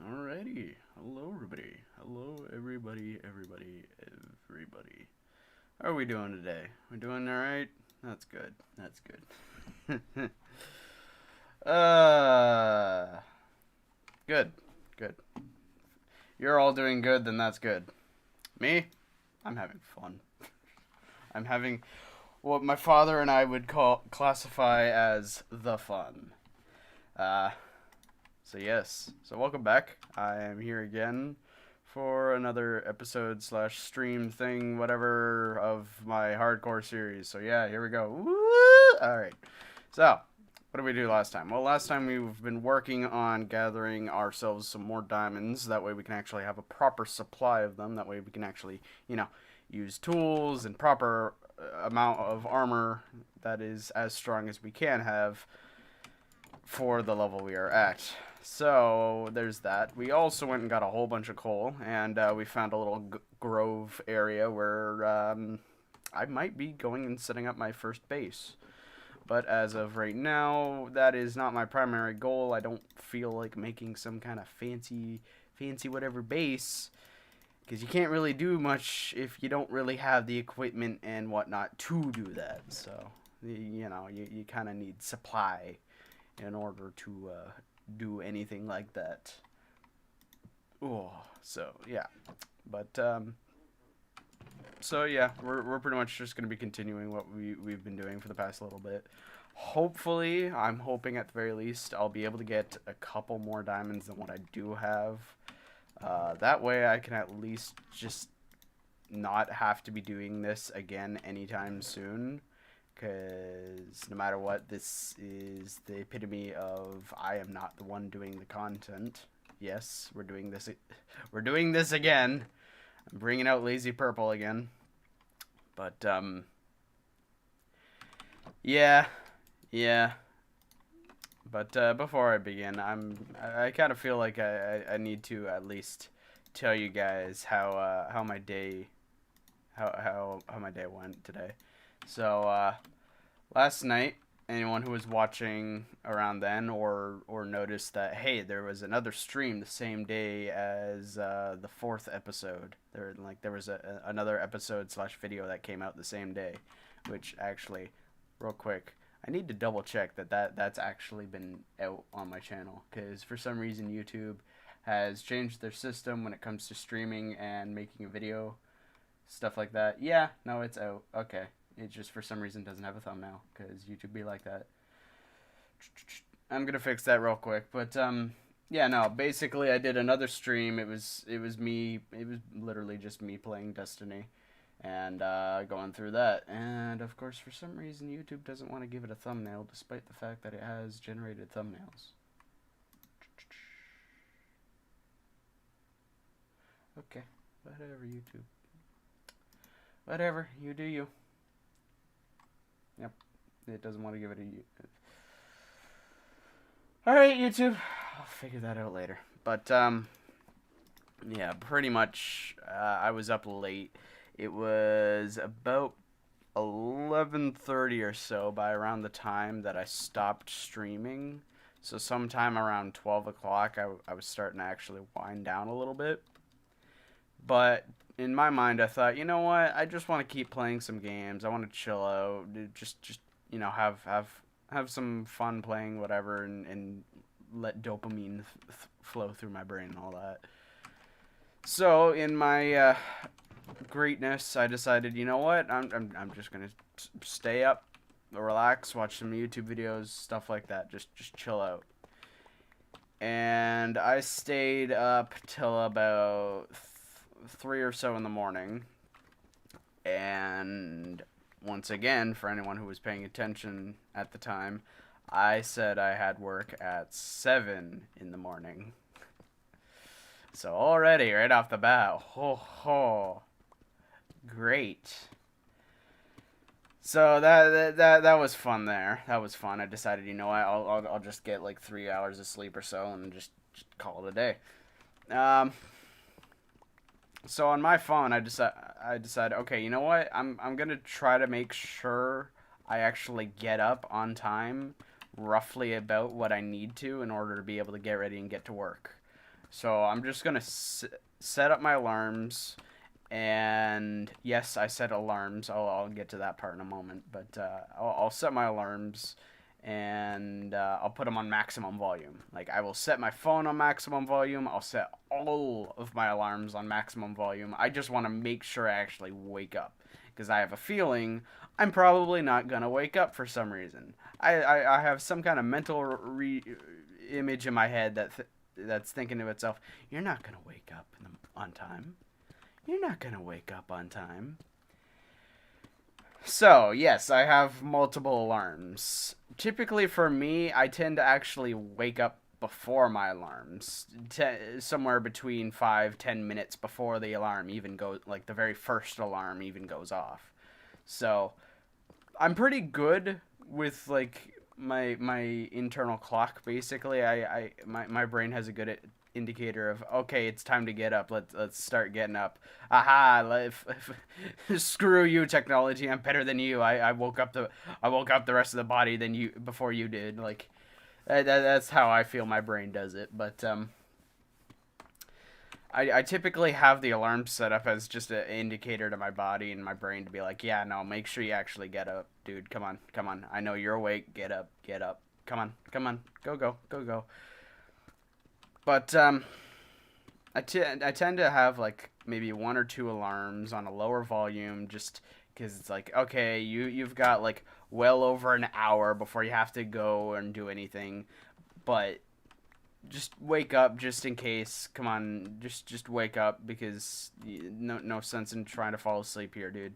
Alrighty. Hello, everybody. Hello, everybody. How are we doing today? We doing alright? That's good. That's good. uh, good. Good. You're all doing good, then that's good. Me? I'm having fun. I'm having what my father and I would classify as the fun. Uh, So yes, so welcome back. I am here again for another episode slash stream thing, whatever, of my hardcore series. So yeah, here we go. Woo! All right. So what did we do last time? Well, last time we've been working on gathering ourselves some more diamonds. That way we can actually have a proper supply of them. That way we can actually, use tools and proper amount of armor that is as strong as we can have for the level we are at. So there's that. We also went and got a whole bunch of coal, and we found a little grove area where I might be going and setting up my first base. But as of right now, that is not my primary goal. I don't feel like making some kind of fancy whatever base, because you can't really do much if you don't really have the equipment and whatnot to do that. So you kind of need supply in order to do anything like that. Oh, so yeah, but so yeah, we're pretty much just gonna be continuing what we've been doing for the past little bit. Hopefully, I'm hoping at the very least I'll be able to get a couple more diamonds than what I do have. That way I can at least just not have to be doing this again anytime soon. Because no matter what, this is the epitome of I am not the one doing the content. Yes, we're doing this. We're doing this again. I'm bringing out LazyPurple again. But yeah. But before I begin, I kind of feel like I need to at least tell you guys how my day my day went today. So last night, anyone who was watching around then or noticed that, hey, there was another stream the same day as the fourth episode. There was another episode slash video that came out the same day, which actually, real quick, I need to double check that's actually been out on my channel, because for some reason YouTube has changed their system when it comes to streaming and making a video, stuff like that. Yeah, no, it's out. Okay. It just for some reason doesn't have a thumbnail, because YouTube be like that. I'm gonna fix that real quick, but yeah, no. Basically, I did another stream. It was me. It was literally just me playing Destiny, and going through that. And of course, for some reason, YouTube doesn't want to give it a thumbnail, despite the fact that it has generated thumbnails. Okay, whatever, YouTube. Whatever, you do you. Yep, it doesn't want to give it a... Alright, YouTube, I'll figure that out later. But, yeah, pretty much, I was up late. It was about 11:30 or so by around the time that I stopped streaming. So sometime around 12 o'clock, I was starting to actually wind down a little bit. But in my mind, I thought, you know what? I just want to keep playing some games. I want to chill out, just have some fun playing whatever, and let dopamine flow through my brain and all that. So in my greatness, I decided, you know what? I'm just gonna stay up, relax, watch some YouTube videos, stuff like that. Just chill out. And I stayed up till about 3 or so in the morning, and once again, for anyone who was paying attention at the time, I said I had work at 7 in the morning. So already, right off the bat, great. So that was fun there. That was fun. I decided, you know what, I'll just get like 3 hours of sleep or so and just call it a day. So on my phone, I decided, okay, you know what? I'm gonna try to make sure I actually get up on time, roughly about what I need to in order to be able to get ready and get to work. So I'm just gonna set up my alarms. And yes, I set alarms. I'll get to that part in a moment. But I'll set my alarms, and I'll put them on maximum volume. Like, I will set my phone on maximum volume. I'll set all of my alarms on maximum volume. I just want to make sure I actually wake up, because I have a feeling I'm probably not gonna wake up for some reason. I have some kind of mental image in my head that's thinking to itself, "You're not gonna wake up on time. You're not gonna wake up on time." So, yes, I have multiple alarms. Typically for me, I tend to actually wake up before my alarms. Somewhere between 5-10 minutes before the alarm even goes, like the very first alarm even goes off. So, I'm pretty good with like my internal clock. Basically, my brain has a good indicator of, okay, it's time to get up. Let's start getting up. Aha! Screw you, technology. I'm better than you. I woke up the rest of the body than you before you did. Like that's how I feel my brain does it. But I typically have the alarm set up as just an indicator to my body and my brain to be like, yeah, no, make sure you actually get up, dude. Come on, come on. I know you're awake. Get up, get up. Come on, come on. Go, go, go, go. But I tend to have like maybe one or two alarms on a lower volume, just because it's like, okay, you've got like well over an hour before you have to go and do anything, but just wake up just in case. Come on, just wake up, because no sense in trying to fall asleep here, dude.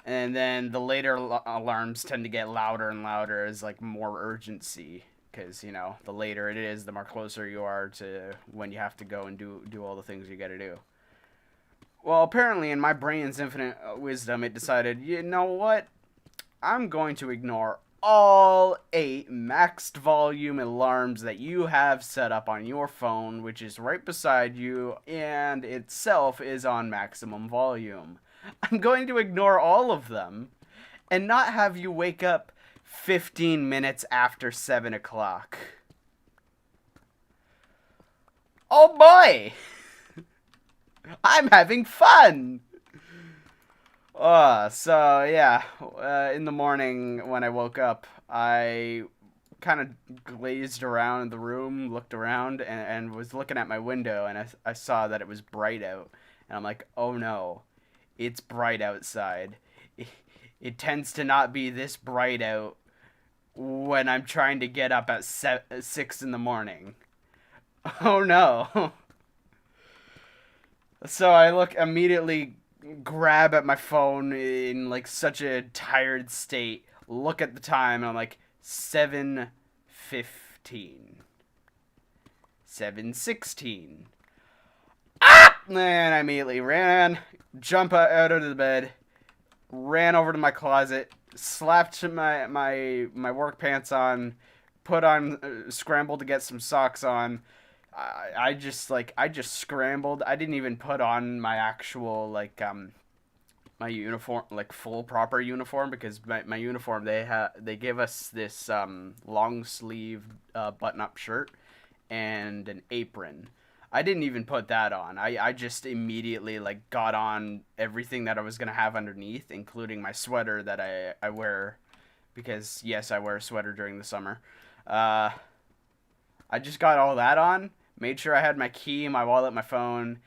And then the later alarms tend to get louder and louder as like more urgency, because the later it is, the more closer you are to when you have to go and do all the things you got to do. Well, apparently in my brain's infinite wisdom, it decided, you know what? I'm going to ignore all 8 maxed volume alarms that you have set up on your phone, which is right beside you and itself is on maximum volume. I'm going to ignore all of them and not have you wake up 15 minutes after 7 o'clock. Oh boy! I'm having fun! So yeah, in the morning when I woke up, I kind of glazed around the room, looked around, and was looking at my window, and I saw that it was bright out. And I'm like, oh no, it's bright outside. It tends to not be this bright out when I'm trying to get up at 6 in the morning. Oh no. So I look immediately, grab at my phone in like such a tired state, look at the time, and I'm like, 7:15. 7:16. Ah! And I immediately ran, jump out of the bed, ran over to my closet, slapped my work pants on, put on, scrambled to get some socks on. I just scrambled. I didn't even put on my actual my uniform, like full proper uniform, because my uniform, they give us this long sleeve button up shirt and an apron. I didn't even put that on. I just immediately like got on everything that I was gonna have underneath, including my sweater that I wear, because yes, I wear a sweater during the summer. I just got all that on, made sure I had my key, my wallet, my phone.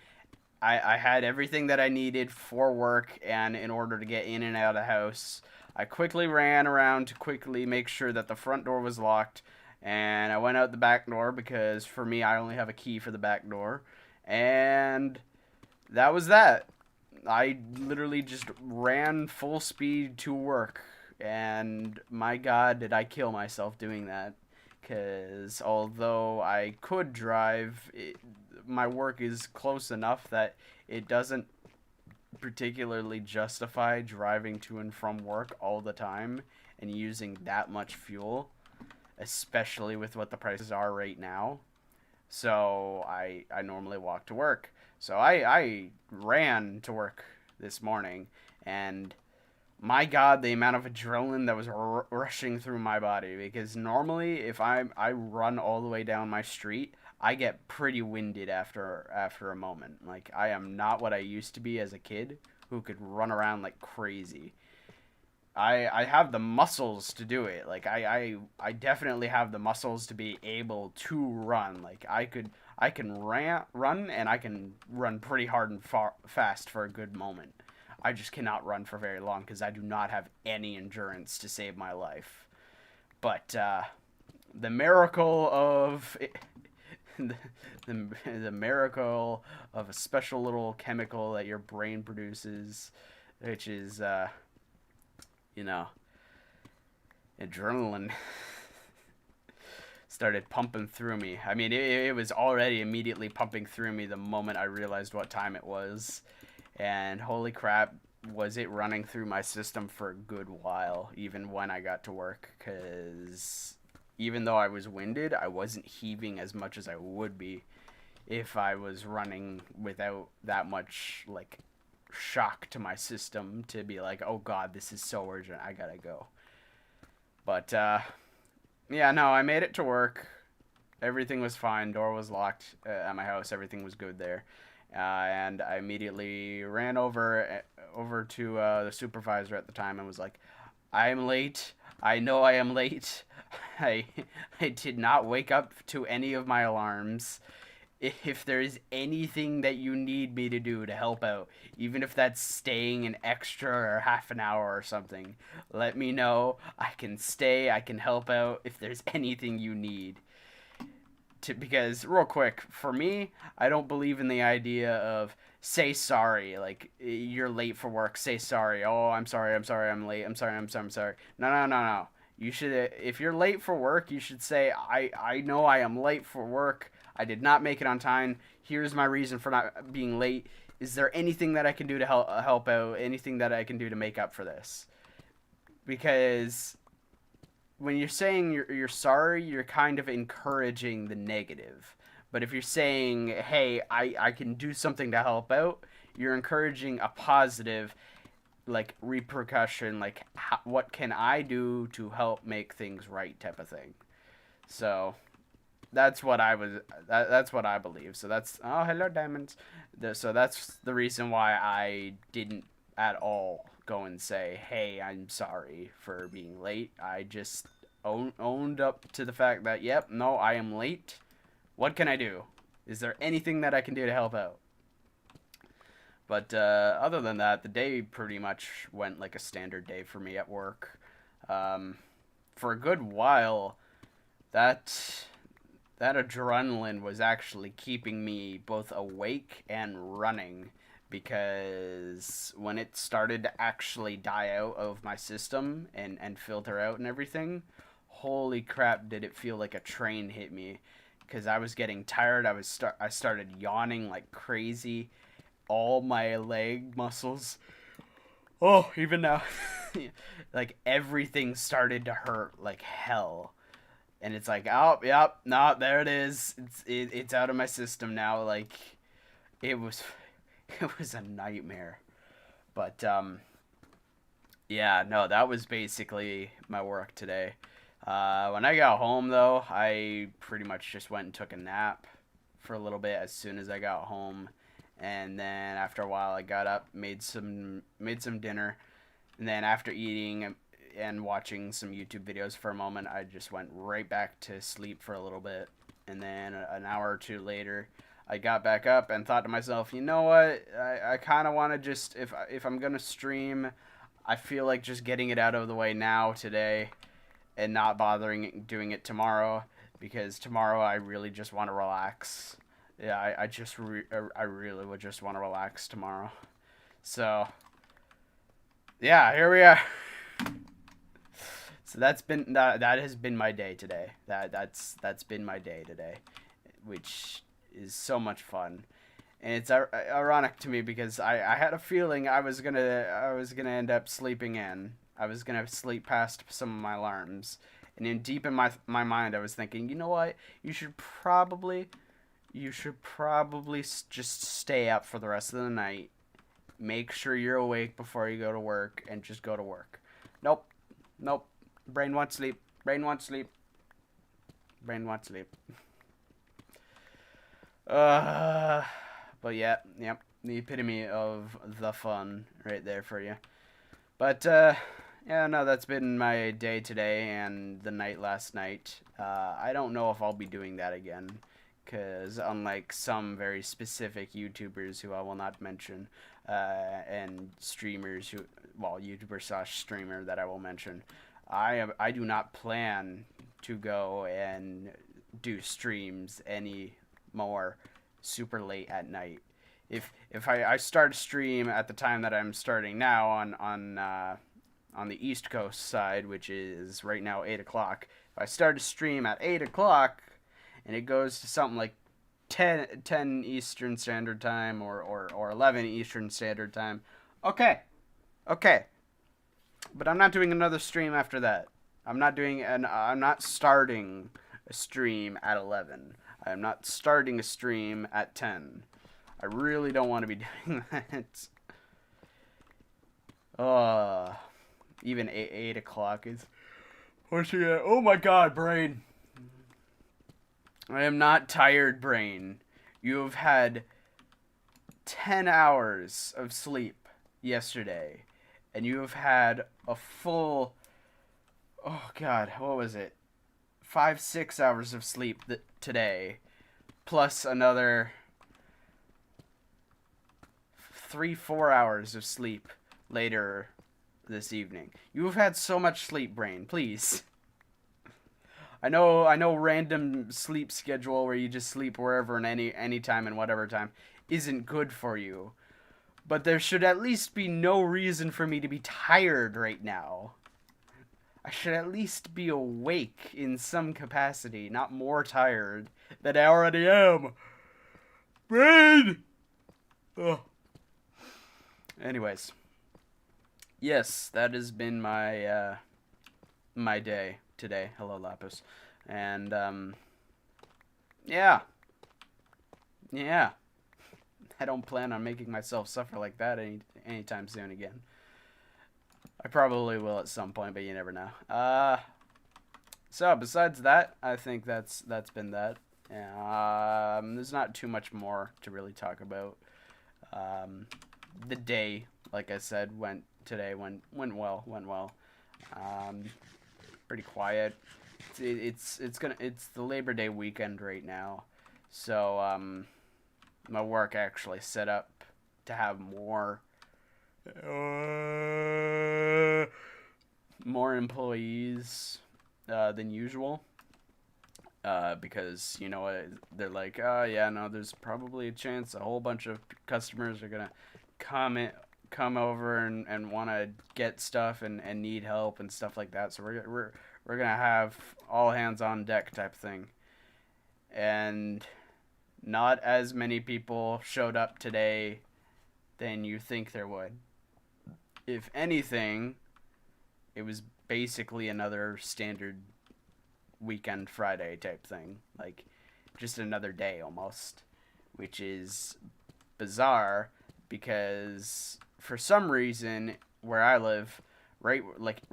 I had everything that I needed for work and in order to get in and out of the house. I quickly ran around to quickly make sure that the front door was locked, and I went out the back door, because for me, I only have a key for the back door. And that was that. I literally just ran full speed to work, and my God, did I kill myself doing that. Because although I could drive, my work is close enough that it doesn't particularly justify driving to and from work all the time and using that much fuel, especially with what the prices are right now. So I normally walk to work. So I ran to work this morning, and my God, the amount of adrenaline that was rushing through my body. Because normally, if I run all the way down my street, I get pretty winded after a moment. Like I am not what I used to be as a kid, who could run around like crazy. I have the muscles to do it. Like I definitely have the muscles to be able to run. Like I can run and I can run pretty hard and fast for a good moment. I just cannot run for very long because I do not have any endurance to save my life. But the miracle of the, the miracle of a special little chemical that your brain produces, which is you know, adrenaline started pumping through me. I mean, it was already immediately pumping through me the moment I realized what time it was. And holy crap, was it running through my system for a good while, even when I got to work. Because even though I was winded, I wasn't heaving as much as I would be if I was running without that much, like, shock to my system to be like, oh god, this is so urgent, I gotta go. But yeah, no, I made it to work. Everything was fine. Door was locked at my house. Everything was good there. And I immediately ran over to the supervisor at the time and was like, I am late. I know I am late. I I did not wake up to any of my alarms. If there's anything that you need me to do to help out, even if that's staying an extra or half an hour or something, let me know. I can stay, I can help out if there's anything you need. Because, real quick, for me, I don't believe in the idea of say sorry. Like, you're late for work, say sorry. Oh, I'm sorry, I'm late, I'm sorry. No, no, no, no. You should, if you're late for work, you should say, I know I am late for work. I did not make it on time. Here's my reason for not being late. Is there anything that I can do to help out? Anything that I can do to make up for this? Because when you're saying you're sorry, you're kind of encouraging the negative. But if you're saying, hey, I can do something to help out, you're encouraging a positive, like, repercussion, like, what can I do to help make things right type of thing. So that's what that's what I believe. So that's, oh, hello, diamonds. So that's the reason why I didn't at all go and say, hey, I'm sorry for being late. I just owned up to the fact that, yep, no, I am late. What can I do? Is there anything that I can do to help out? But other than that, the day pretty much went like a standard day for me at work. For a good while, that adrenaline was actually keeping me both awake and running, because when it started to actually die out of my system and filter out and everything, holy crap, did it feel like a train hit me, because I was getting tired. I started yawning like crazy. All my leg muscles, oh, even now, like, everything started to hurt like hell. And it's like, oh, yep, no, there it is. It's out of my system now. Like, it was it was a nightmare. But yeah, no, that was basically my work today. When I got home, though, I pretty much just went and took a nap for a little bit as soon as I got home. And then after a while, I got up, made some dinner, and then after eating and watching some YouTube videos for a moment, I just went right back to sleep for a little bit. And then an hour or two later, I got back up and thought to myself, you know what? I kind of want to just, if I'm gonna stream, I feel like just getting it out of the way now today, and not bothering doing it tomorrow, because tomorrow I really just want to relax. Yeah, I really would just want to relax tomorrow. So, yeah, here we are. So that has been my day today. That's been my day today, which is so much fun. And it's ironic to me because I had a feeling I was gonna end up sleeping in. I was gonna sleep past some of my alarms, and in deep in my mind, I was thinking, you know what, you should probably just stay up for the rest of the night make sure you're awake before you go to work, and just go to work. Nope. Nope. Brain wants sleep. Brain wants sleep. Brain wants sleep. But yeah, yep. The epitome of the fun right there for you. But, yeah, no, that's been my day today and the night last night. I don't know if I'll be doing that again. Because unlike some very specific YouTubers who I will not mention, and streamers who, well, YouTuber/streamer that I will mention, I do not plan to go and do streams any more super late at night. If I start a stream at the time that I'm starting now on the East Coast side, which is right now 8 o'clock, if I start a stream at 8 o'clock, and it goes to something like 10 Eastern Standard Time or 11 Eastern Standard Time. Okay. But I'm not doing another stream after that. I'm not starting a stream at 11. I'm not starting a stream at 10. I really don't want to be doing that. Even 8 o'clock is... Oh my god, brain. I am not tired, brain. You have had 10 hours of sleep yesterday. And you have had a full... Oh, God, what was it? 5-6 hours of sleep today. Plus another 3-4 hours of sleep later this evening. You have had so much sleep, brain. Please. I know random sleep schedule where you just sleep wherever and any time and whatever time isn't good for you. But there should at least be no reason for me to be tired right now. I should at least be awake in some capacity, not more tired than I already am. Brain! Ugh. Anyways. Yes, that has been my my day today. Hello, Lapis. And, yeah. I don't plan on making myself suffer like that anytime soon again. I probably will at some point, but you never know. So, besides that, I think that's been that. There's not too much more to really talk about. The day, like I said, went well. Pretty quiet. It's the Labor Day weekend right now, so my work actually set up to have more employees than usual, because you know they're like, oh yeah, no, there's probably a chance a whole bunch of customers are gonna come over and want to get stuff and need help and stuff like that. So we're gonna have all hands on deck type thing. And not as many people showed up today than you think there would. If anything, it was basically another standard weekend Friday type thing. Like, just another day almost. Which is bizarre because for some reason where I live, right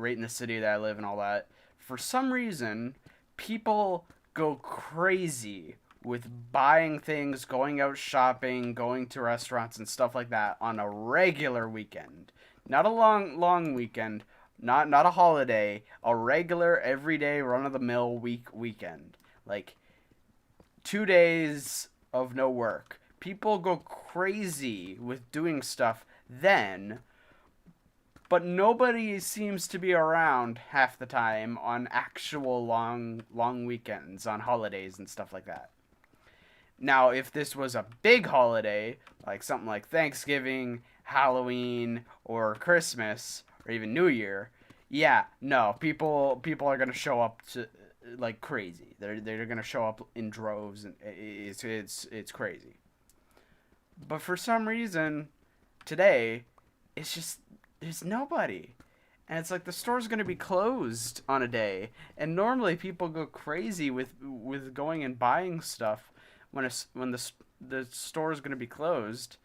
in the city that I live and all that, for some reason people go crazy with buying things, going out shopping, going to restaurants and stuff like that on a regular weekend. Not a long weekend, not a holiday, a regular everyday run-of-the-mill weekend. Like 2 days of no work. People go crazy with doing stuff then, but nobody seems to be around half the time on actual long weekends, on holidays and stuff like that. Now, if this was a big holiday, like something like Thanksgiving, Halloween, or Christmas, or even New Year, yeah, no, people are gonna show up to like crazy. They're gonna show up in droves, and it's crazy. But for some reason, today, it's just there's nobody. And it's like the store's going to be closed on a day. And normally people go crazy with going and buying stuff when the store's going to be closed.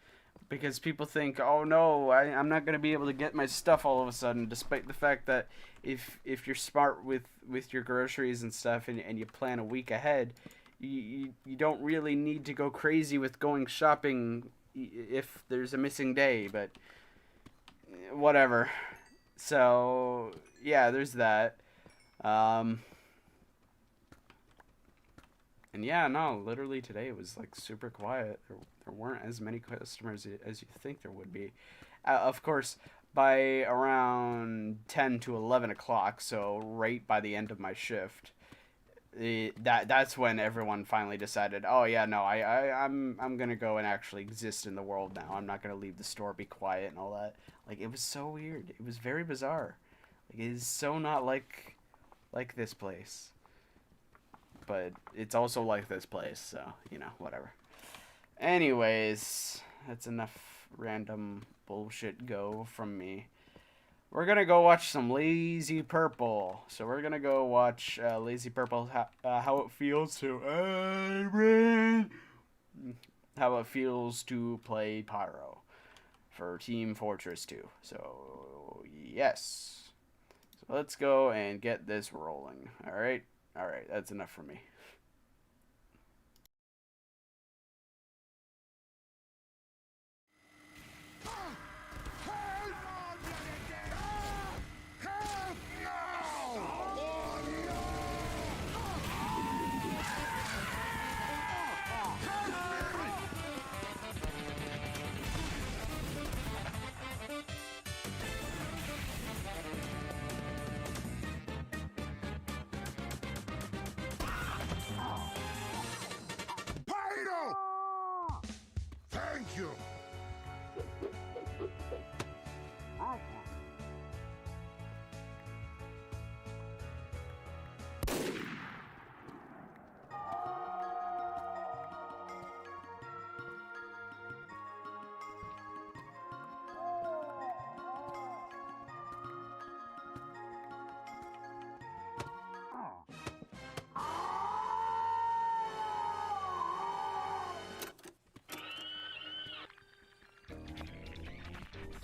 because people think, oh no, I'm not gonna be able to get my stuff all of a sudden, despite the fact that if you're smart with your groceries and stuff, and you plan a week ahead, you don't really need to go crazy with going shopping if there's a missing day, but whatever. So yeah, there's that. And yeah, no, literally today it was like super quiet. There weren't as many customers as you think there would be. Of course, by around 10 to 11 o'clock, so right by the end of my shift, that's when everyone finally decided, oh yeah, no, I'm gonna go and actually exist in the world now. I'm not gonna leave the store, be quiet and all that. Like, it was so weird. It was very bizarre. Like, it is so not like this place. But it's also like this place, so, you know, whatever. Anyways, that's enough random bullshit go from me. We're gonna go watch some LazyPurple. So we're gonna go watch LazyPurple, how it feels to how it feels to play Pyro for Team Fortress 2. So yes, so let's go and get this rolling. All right, that's enough for me. Thank you.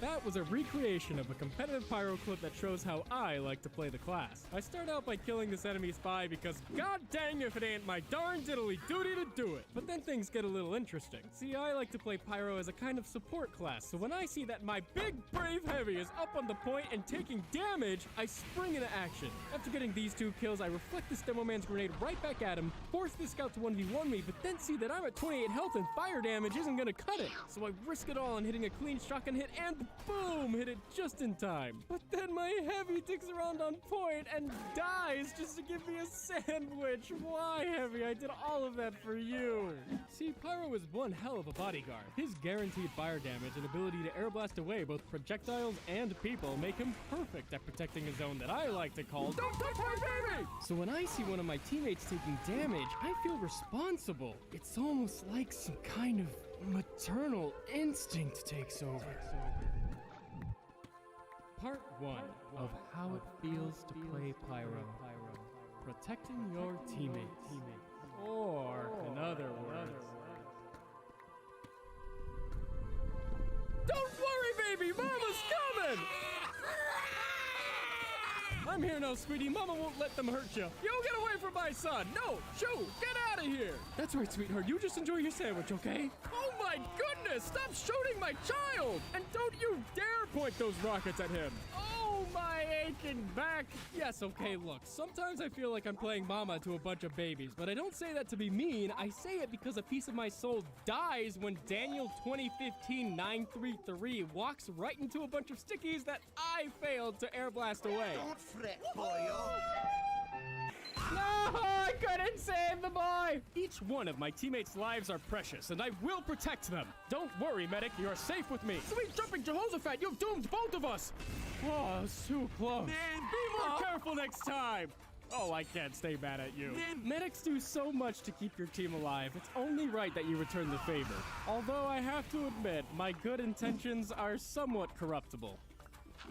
That was a recreation of a competitive Pyro clip that shows how I like to play the class. I start out by killing this enemy spy because god dang if it ain't my darn diddly duty to do it. But then things get a little interesting. See, I like to play Pyro as a kind of support class, so when I see that my big brave heavy is up on the point and taking damage, I spring into action. After getting these 2 kills, I reflect this demo man's grenade right back at him, force this scout to 1v1 me, but then see that I'm at 28 health and fire damage isn't gonna cut it. So I risk it all on hitting a clean shotgun hit and boom! Hit it just in time. But then my heavy ticks around on point and dies just to give me a sandwich. Why, Heavy? I did all of that for you. See, Pyro is one hell of a bodyguard. His guaranteed fire damage and ability to air blast away both projectiles and people make him perfect at protecting a zone that I like to call "Don't touch my baby!" So when I see one of my teammates taking damage, I feel responsible. It's almost like some kind of maternal instinct takes over. Part 1 of how it feels to play Pyro. Protecting your teammates. Or, in other words... Don't worry, baby! Mama's coming! I'm here now, sweetie. Mama won't let them hurt you. You get away from my son! No! Shoo! Get out of here! That's right, sweetheart. You just enjoy your sandwich, okay? Oh my goodness! Stop shooting my child! And don't you dare point those rockets at him! Oh, my aching back! Yes, okay, look. Sometimes I feel like I'm playing mama to a bunch of babies, but I don't say that to be mean. I say it because a piece of my soul dies when Daniel 2015-933 walks right into a bunch of stickies that I failed to air blast away. Don't fret, boyo. No, I couldn't save the boy! Each one of my teammates' lives are precious, and I will protect them. Don't worry, medic, you're safe with me. Sweet jumping Jehoshaphat, you've doomed both of us! Oh, it's too close. Man, be more careful next time! Oh, I can't stay mad at you. Medics do so much to keep your team alive. It's only right that you return the favor. Although I have to admit, my good intentions are somewhat corruptible.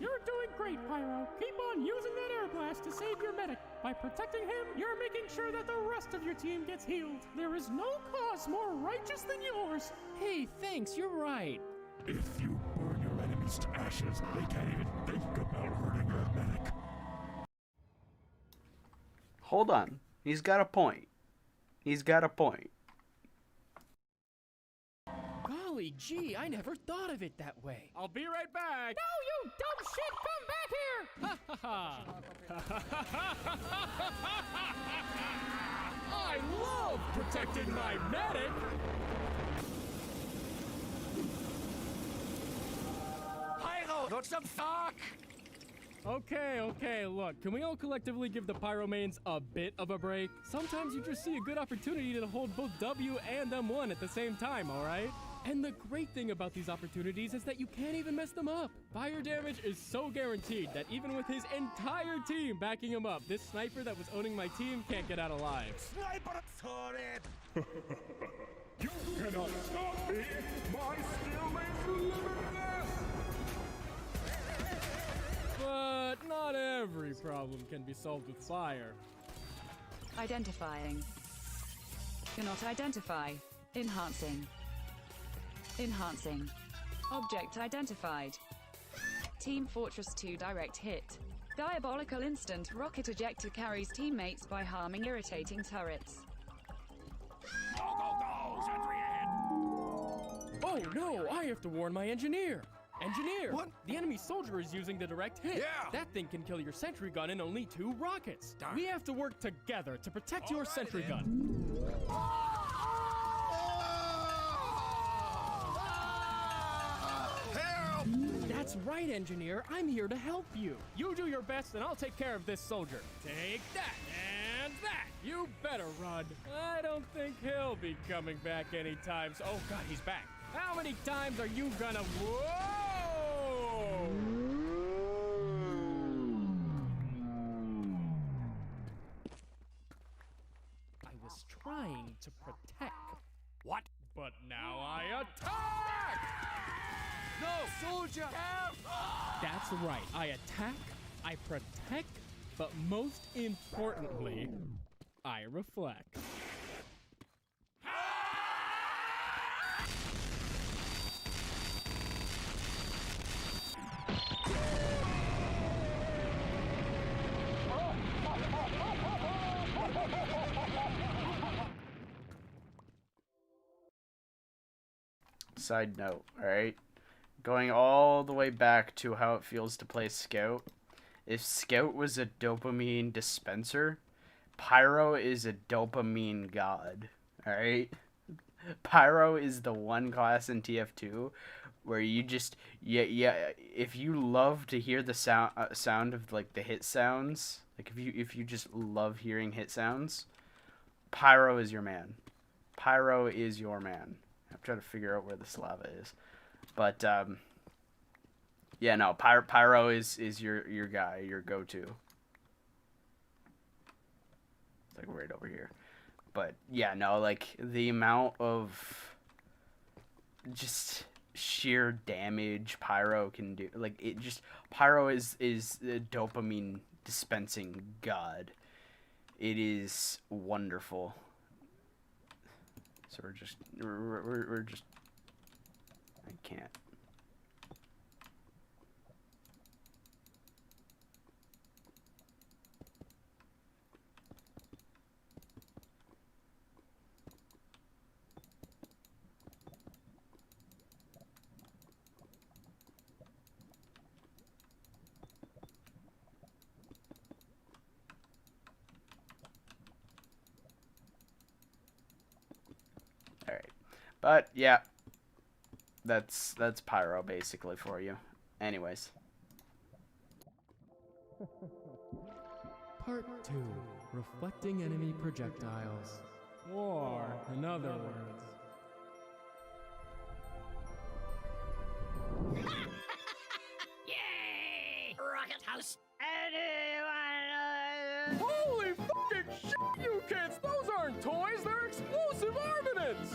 You're doing great, Pyro. Keep on using that air blast to save your medic. By protecting him, you're making sure that the rest of your team gets healed. There is no cause more righteous than yours. Hey, thanks, you're right. If you burn your enemies to ashes, they can't even think about hurting your medic. Hold on. He's got a point. He's got a point. Golly gee, I never thought of it that way. I'll be right back. No, you dumb shit, come back here! Ha ha ha! I love protecting my medic! Pyro, not some fuck! Okay, look, can we all collectively give the Pyromanes a bit of a break? Sometimes you just see a good opportunity to hold both W and M1 at the same time, alright? And the great thing about these opportunities is that you can't even mess them up. Fire damage is so guaranteed that even with his entire team backing him up, this sniper that was owning my team can't get out alive. Sniper! Sorry! You cannot stop me! My skill is limitless! But not every problem can be solved with fire. Identifying. Cannot identify. Enhancing. Enhancing. Object identified. Team Fortress 2 direct hit. Diabolical instant rocket ejector carries teammates by harming irritating turrets. Oh no, I have to warn my engineer. Engineer! What? The enemy soldier is using the direct hit. Yeah. That thing can kill your sentry gun in only 2 rockets. Darn. We have to work together to protect your Alright sentry then. gun. Help! That's right, engineer. I'm here to help you. You do your best and I'll take care of this soldier. Take that and that. You better run. I don't think he'll be coming back anytime. Oh god, he's back. How many times are you gonna... Whoa! I was trying to protect. What? But now I attack! No, soldier! Help! That's right. I attack, I protect, but most importantly, I reflect. Side note, alright? Going all the way back to how it feels to play Scout. If Scout was a dopamine dispenser, Pyro is a dopamine god, alright? Pyro is the one class in TF2 where you just, if you love to hear the sound of like the hit sounds, like if you just love hearing hit sounds, Pyro is your man. Pyro is your man. I'm trying to figure out where this lava is, but yeah, no, Pyro is your guy, your go-to. It's like right over here, but yeah, no, like the amount of just sheer damage Pyro can do, like it just Pyro is a dopamine dispensing god. It is wonderful. So we're just I can't. Alright. But yeah. That's Pyro basically for you. Anyways. Part 2. Reflecting enemy projectiles. War, in other words. Yay! Rocket house! Holy fucking shit, you kids! Those aren't toys, they're explosive armaments!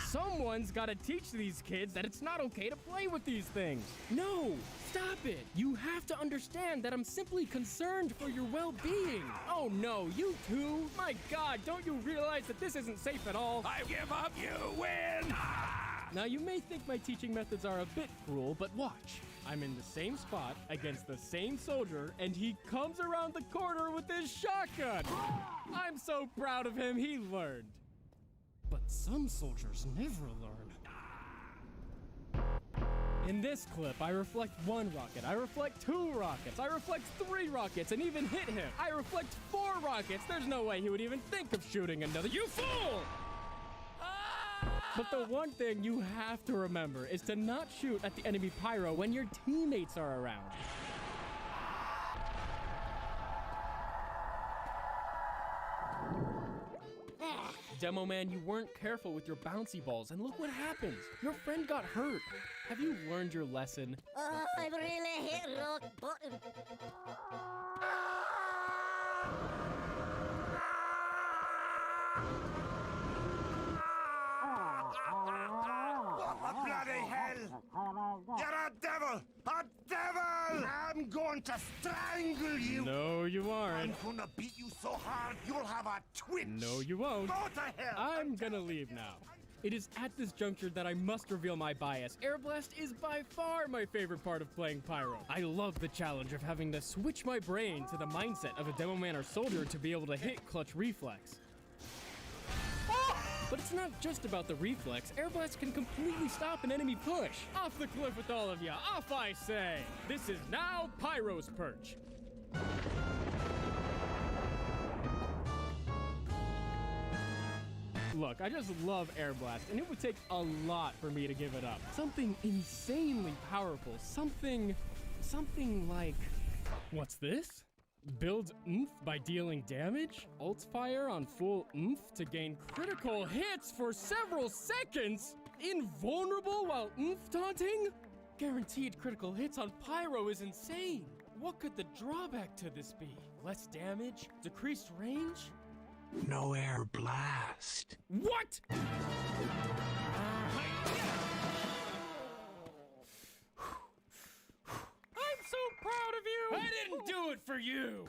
Someone's gotta teach these kids that it's not okay to play with these things. No, stop it. You have to understand that I'm simply concerned for your well-being. Oh no, you too? My god, don't you realize that this isn't safe at all? I give up, you win! Now you may think my teaching methods are a bit cruel, but watch. I'm in the same spot against the same soldier, and he comes around the corner with his shotgun. I'm so proud of him, he learned. But some soldiers never learn. In this clip, I reflect 1 rocket, I reflect 2 rockets, I reflect 3 rockets, and even hit him. I reflect 4 rockets. There's no way he would even think of shooting another. You fool! But the one thing you have to remember is to not shoot at the enemy pyro when your teammates are around. Demo man, you weren't careful with your bouncy balls, and look what happens. Your friend got hurt. Have you learned your lesson? I've really hit rock bottom. What the bloody hell? You're a devil! A devil! I'm going to strangle you! No, you I'm aren't. gonna beat you so hard you'll have a twitch! No, you won't. Go to hell! I'm gonna leave now. It is at this juncture that I must reveal my bias. Air Blast is by far my favorite part of playing Pyro. I love the challenge of having to switch my brain to the mindset of a demo man or soldier to be able to hit clutch reflex. But it's not just about the reflex. Air Blast can completely stop an enemy push. Off the cliff with all of ya. Off I say. This is now Pyro's perch. Look, I just love Air Blast, and it would take a lot for me to give it up. Something insanely powerful. Something like... What's this? Build oomph by dealing damage? Alt fire on full oomph to gain critical hits for several seconds? Invulnerable while oomph taunting? Guaranteed critical hits on Pyro is insane. What could the drawback to this be? Less damage? Decreased range? No air blast. What? I'm so proud of you! I didn't do it for you!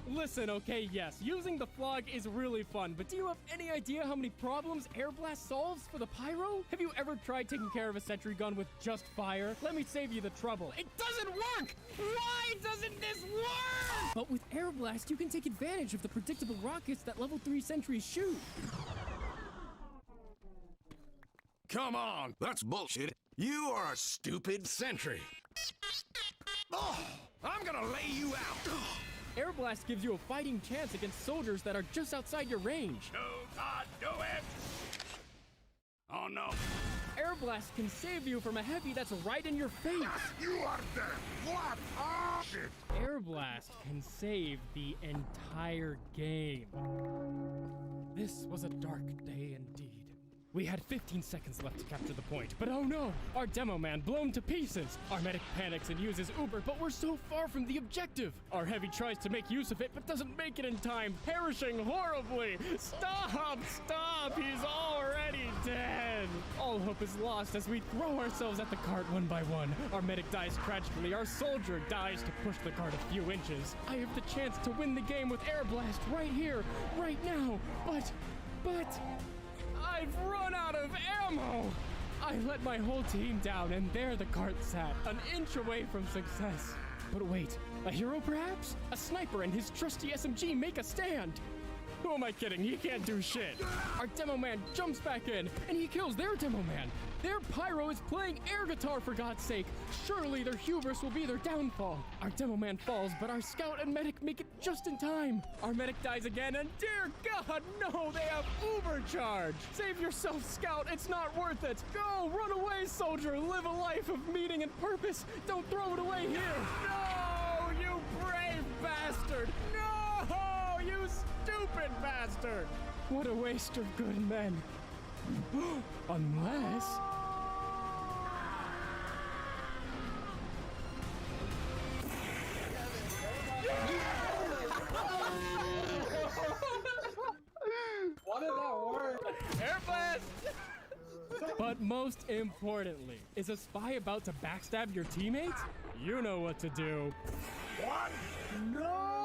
Listen, okay, yes, using the flog is really fun, but do you have any idea how many problems Air Blast solves for the Pyro? Have you ever tried taking care of a sentry gun with just fire? Let me save you the trouble. It doesn't work! Why doesn't this work? But with Air Blast, you can take advantage of the predictable rockets that level 3 sentries shoot. Come on, that's bullshit. You are a stupid sentry. Oh, I'm gonna lay you out. Air Blast gives you a fighting chance against soldiers that are just outside your range. Do not do it. Oh no. Air Blast can save you from a heavy that's right in your face. You are dead! What? Oh, shit! Air Blast can save the entire game. This was a dark day indeed. We had 15 seconds left to capture the point, but oh no! Our demo man blown to pieces! Our medic panics and uses Uber, but we're so far from the objective! Our heavy tries to make use of it, but doesn't make it in time, perishing horribly! Stop! Stop! He's already dead! All hope is lost as we throw ourselves at the cart one by one. Our medic dies tragically, our soldier dies to push the cart a few inches. I have the chance to win the game with Air Blast right here, right now, but... I've run out of ammo! I let my whole team down, and there the cart sat, an inch away from success. But wait, a hero perhaps? A sniper and his trusty SMG make a stand! Who am I kidding? He can't do shit! Our demo man jumps back in, and he kills their demo man! Their Pyro is playing air guitar, for God's sake! Surely their hubris will be their downfall! Our demo man falls, but our scout and medic make it just in time! Our medic dies again, and dear God, no! They have Uber charge! Save yourself, scout! It's not worth it! Go! Run away, soldier! Live a life of meaning and purpose! Don't throw it away here! No! You brave bastard! No! You stupid bastard! What a waste of good men. Unless... Why did that work? Air Blast! But most importantly, is a spy about to backstab your teammates? You know what to do. What? No!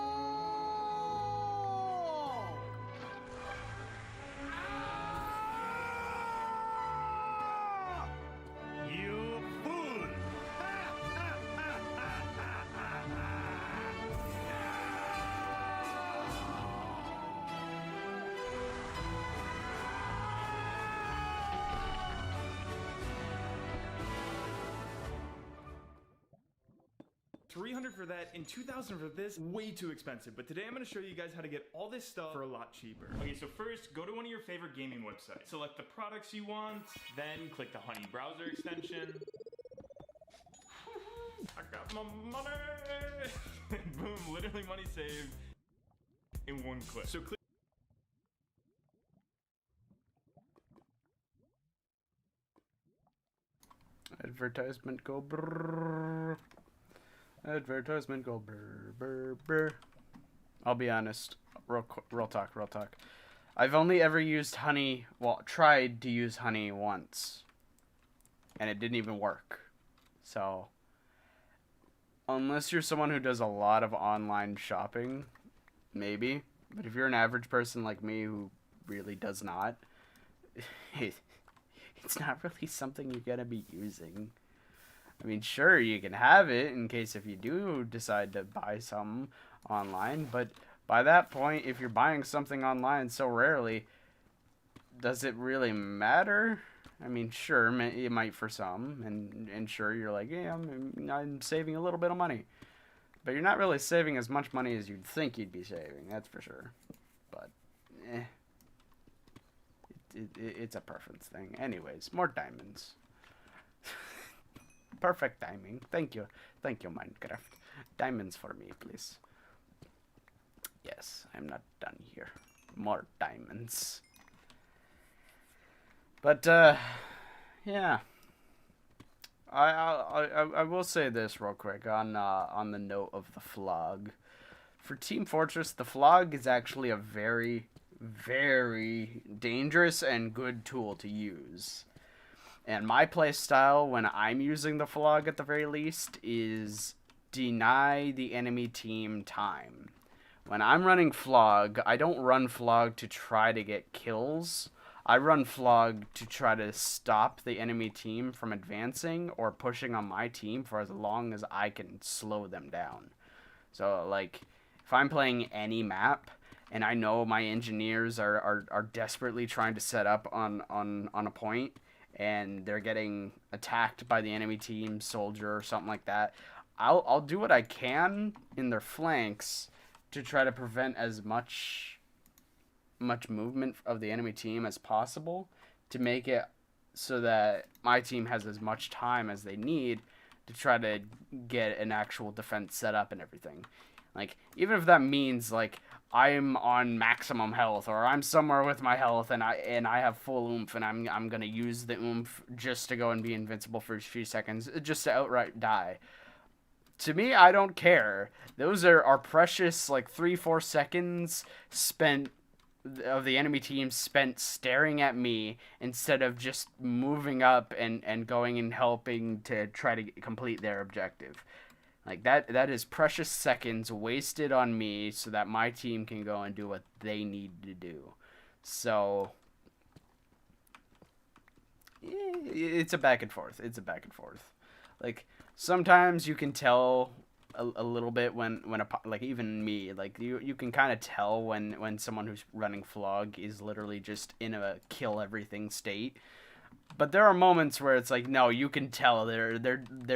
$200 for that and $2,000 for this. Way too expensive. But today I'm going to show you guys how to get all this stuff for a lot cheaper. Okay, so first, go to one of your favorite gaming websites. Select the products you want, then click the Honey browser extension. I got my money! Boom, literally money saved in one click. So click. Advertisement go brrrr. Advertisement go brr brr brr. I'll be honest. Real talk. I've only ever used Honey, well, tried to use Honey once. And it didn't even work. So, unless you're someone who does a lot of online shopping, maybe. But if you're an average person like me who really does not, it's not really something you're going to be using. I mean, sure, you can have it in case if you do decide to buy something online, but by that point, if you're buying something online so rarely, does it really matter? I mean, sure, it might for some, and sure, you're like, yeah, I'm saving a little bit of money. But you're not really saving as much money as you'd think you'd be saving, that's for sure. But, it's a preference thing. Anyways, more diamonds. Perfect timing. Thank you, Minecraft. Diamonds for me, please. Yes, I'm not done here. More diamonds. But, yeah. I will say this real quick on the note of the flog. For Team Fortress, the flog is actually a very, very dangerous and good tool to use. And my play style when I'm using the flog at the very least is deny the enemy team time. When I'm running flog, I don't run flog to try to get kills. I run flog to try to stop the enemy team from advancing or pushing on my team for as long as I can slow them down. So, like, if I'm playing any map and I know my engineers are desperately trying to set up on a point and they're getting attacked by the enemy team, soldier or something like that, I'll do what I can in their flanks to try to prevent as much movement of the enemy team as possible to make it so that my team has as much time as they need to try to get an actual defense set up and everything. Like, even if that means, like, I'm on maximum health, or I'm somewhere with my health, and I have full oomph, and I'm gonna use the oomph just to go and be invincible for a few seconds, just to outright die. To me, I don't care. Those are precious, like, 3-4 seconds spent of the enemy team spent staring at me instead of just moving up and going and helping to try to complete their objective. Like, that is precious seconds wasted on me so that my team can go and do what they need to do. So, it's a back and forth. Like, sometimes you can tell a little bit when like, even me, like, you can kind of tell when someone who's running flog is literally just in a kill everything state. But there are moments where it's like, no, you can tell they're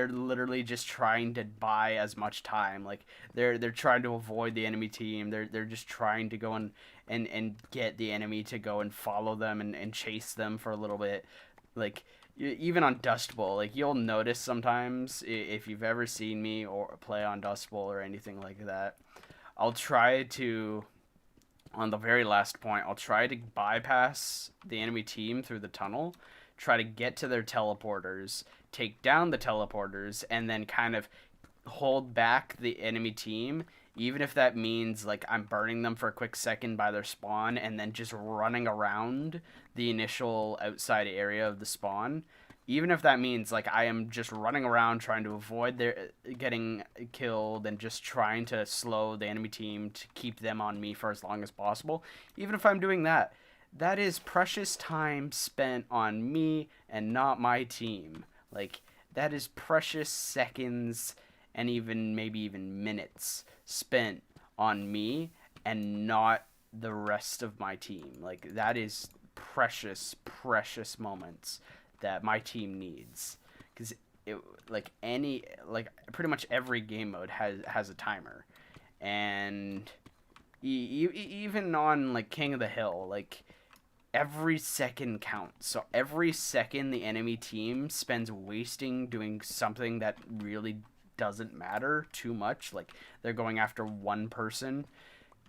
literally just trying to buy as much time. Like, they're trying to avoid the enemy team. They're just trying to go and get the enemy to go and follow them and chase them for a little bit. Like, even on Dust Bowl, like, you'll notice sometimes, if you've ever seen me or play on Dust Bowl or anything like that, I'll try to, on the very last point, I'll try to bypass the enemy team through the tunnel, try to get to their teleporters, take down the teleporters, and then kind of hold back the enemy team, even if that means, like, I'm burning them for a quick second by their spawn and then just running around the initial outside area of the spawn. Even if that means, like, I am just running around trying to avoid their getting killed and just trying to slow the enemy team to keep them on me for as long as possible. Even if I'm doing that, that is precious time spent on me and not my team. Like, that is precious seconds and maybe even minutes spent on me and not the rest of my team. Like, that is precious moments that my team needs. Because pretty much every game mode has a timer, and even on like King of the Hill, like every second counts. So every second the enemy team spends wasting doing something that really doesn't matter too much, like they're going after one person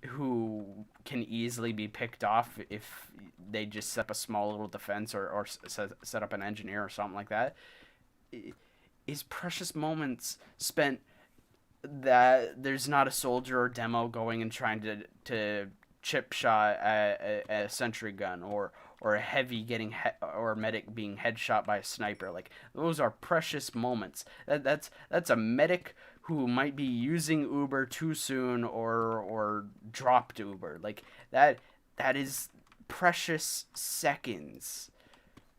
who can easily be picked off if they just set up a small little defense or set up an engineer or something like that, is precious moments spent that there's not a soldier or demo going and trying to chip shot a sentry gun, or a heavy getting or a medic being headshot by a sniper. Like, those are precious moments. That's a medic who might be using Uber too soon or dropped Uber. Like, that is precious seconds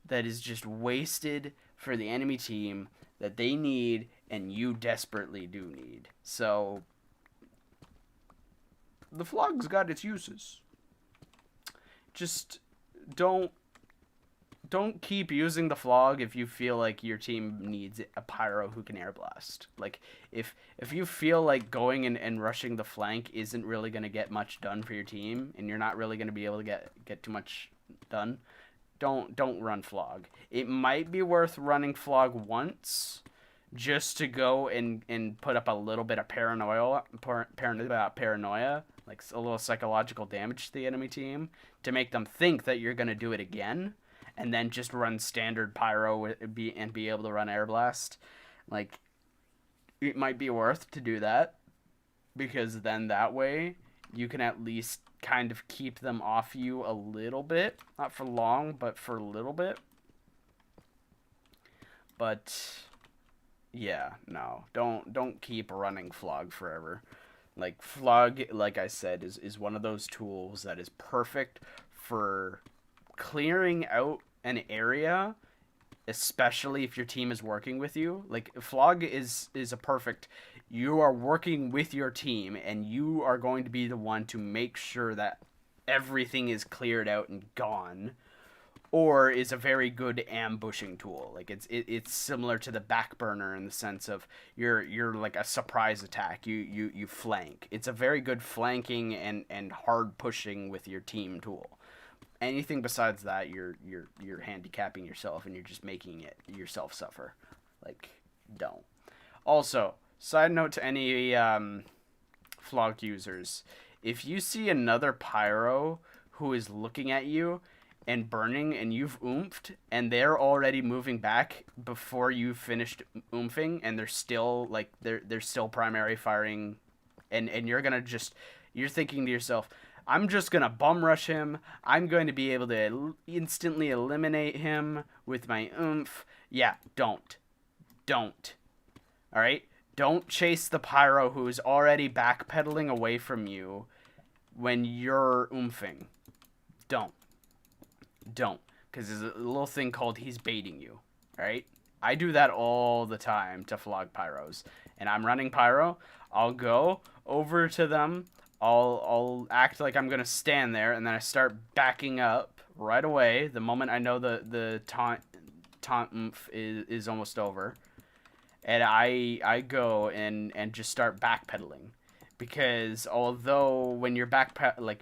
that is just wasted for the enemy team that they need and you desperately do need. So the flog's got its uses. Just don't keep using the flog if you feel like your team needs a pyro who can air blast. Like, if you feel like going and rushing the flank isn't really going to get much done for your team, and you're not really going to be able to get too much done, don't run flog. It might be worth running flog once, just to go and put up a little bit of paranoia, like a little psychological damage to the enemy team, to make them think that you're going to do it again, and then just run standard pyro and be able to run air blast. Like, it might be worth to do that, because then that way you can at least kind of keep them off you a little bit. Not for long, but for a little bit. But yeah, no, don't keep running flog forever. Like, flog, like I said, is one of those tools that is perfect for clearing out an area, especially if your team is working with you. Like, flog is a perfect, you are working with your team and you are going to be the one to make sure that everything is cleared out and gone. Or is a very good ambushing tool. Like, it's similar to the back burner in the sense of you're like a surprise attack. You flank. It's a very good flanking and hard pushing with your team tool. Anything besides that, you're handicapping yourself and you're just making it yourself suffer. Like, don't. Also, side note to any flog users, if you see another pyro who is looking at you and burning, and you've oomphed, and they're already moving back before you finished oomping, and they're still like they're still primary firing, and you're thinking to yourself, I'm just gonna bum rush him. I'm going to be able to instantly eliminate him with my oomph. Yeah, don't. All right, don't chase the pyro who's already backpedaling away from you when you're oomphing. Don't, because there's a little thing called he's baiting you, right? I do that all the time to flog pyros, and I'm running pyro. I'll go over to them. I'll act like I'm gonna stand there, and then I start backing up right away the moment I know the taunt oomph is almost over, and I go and just start backpedaling. Because although when you're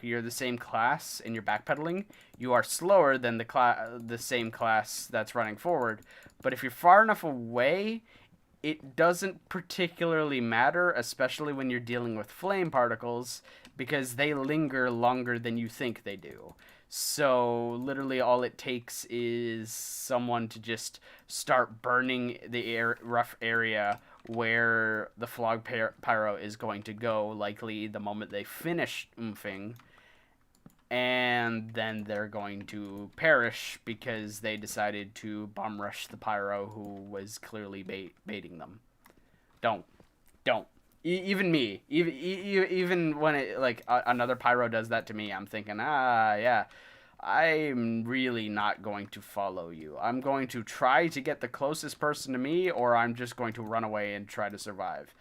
you're the same class and you're backpedaling, you are slower than the same class that's running forward. But if you're far enough away, it doesn't particularly matter, especially when you're dealing with flame particles, because they linger longer than you think they do. So literally all it takes is someone to just start burning the rough area where the flog pyro is going to go, likely the moment they finish oomphing, and then they're going to perish because they decided to bum rush the pyro who was clearly baiting them. Don't. Even me, even when it, like, another pyro does that to me, I'm thinking, yeah, I'm really not going to follow you. I'm going to try to get the closest person to me, or I'm just going to run away and try to survive.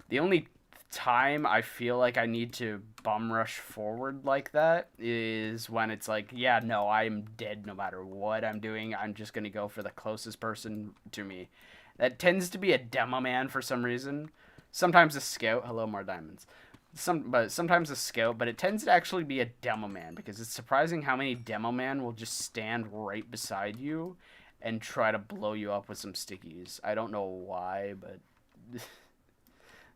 The only time I feel like I need to bum rush forward like that is when it's like, yeah, no, I'm dead no matter what I'm doing. I'm just going to go for the closest person to me. that tends to be a demo man for some reason. Sometimes a scout. Hello, more diamonds. Sometimes a scout, but it tends to actually be a demo man because it's surprising how many demo man will just stand right beside you and try to blow you up with some stickies. I don't know why, but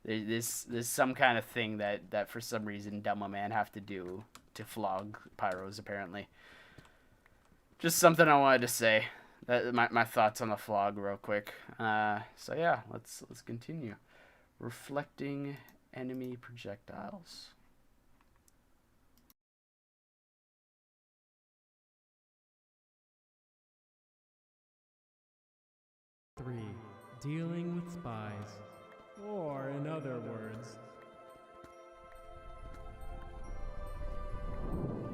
there's some kind of thing that for some reason demo man have to do to flog pyros apparently. Just something I wanted to say. That my thoughts on the flog real quick. So yeah, let's continue. Reflecting enemy projectiles. Three, dealing with spies. Or, in other words,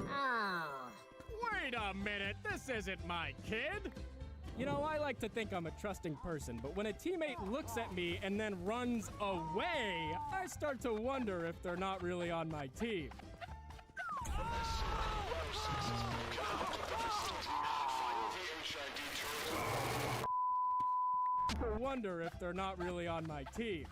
Oh. wait a minute, this isn't my kid! You know, I like to think I'm a trusting person, but when a teammate looks at me and then runs away, I start to wonder if they're not really on my team. Wonder if they're not really on my team.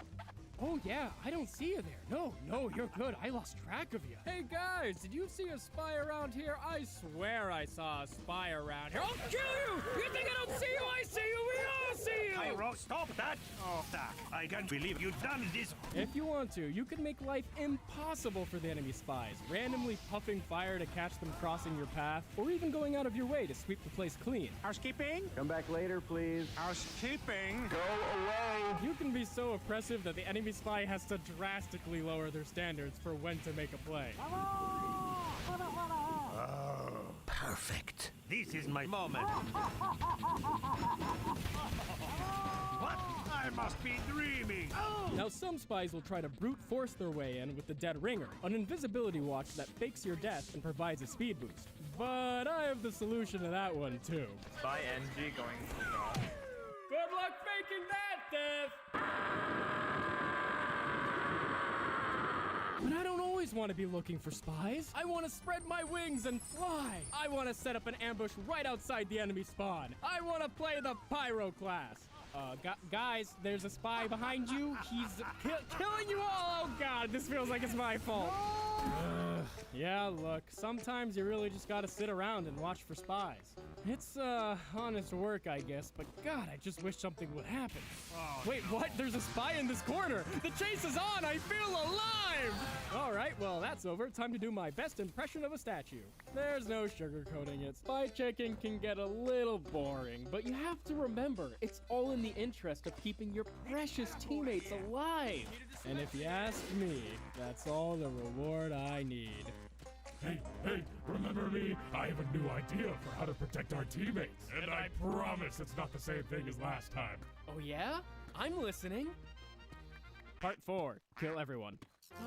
Oh yeah, I don't see you there. No, you're good. I lost track of you. Hey guys, did you see a spy around here? I swear I saw a spy around here. I'll kill you! You think I don't see you? I see you! We all see you! Pyro, stop that! Oh, Doc, I can't believe you've done this. If you want to, you can make life impossible for the enemy spies, randomly puffing fire to catch them crossing your path, or even going out of your way to sweep the place clean. Housekeeping? Come back later, please. Housekeeping? Go away. You can be so oppressive that the enemy spy has to drastically lower their standards for when to make a play. Oh, perfect. This is my moment. What? I must be dreaming. Oh! Now some spies will try to brute force their way in with the Dead Ringer, an invisibility watch that fakes your death and provides a speed boost. But I have the solution to that one too. Spy NG going for Good luck faking that, Death! But I don't always want to be looking for spies. I want to spread my wings and fly. I want to set up an ambush right outside the enemy spawn. I want to play the Pyro class. Guys, there's a spy behind you. He's killing you all. Oh God, this feels like it's my fault. Yeah, look, sometimes you really just gotta sit around and watch for spies. It's, honest work, I guess, but God, I just wish something would happen. Oh, wait, what? There's a spy in this corner! The chase is on! I feel alive! Alright, well, that's over. Time to do my best impression of a statue. There's no sugarcoating it. Spy checking can get a little boring, but you have to remember, it's all in the interest of keeping your precious teammates alive. And if you ask me, that's all the reward I need. Hey, remember me? I have a new idea for how to protect our teammates. And I promise it's not the same thing as last time. Oh yeah? I'm listening. Part 4. Kill everyone.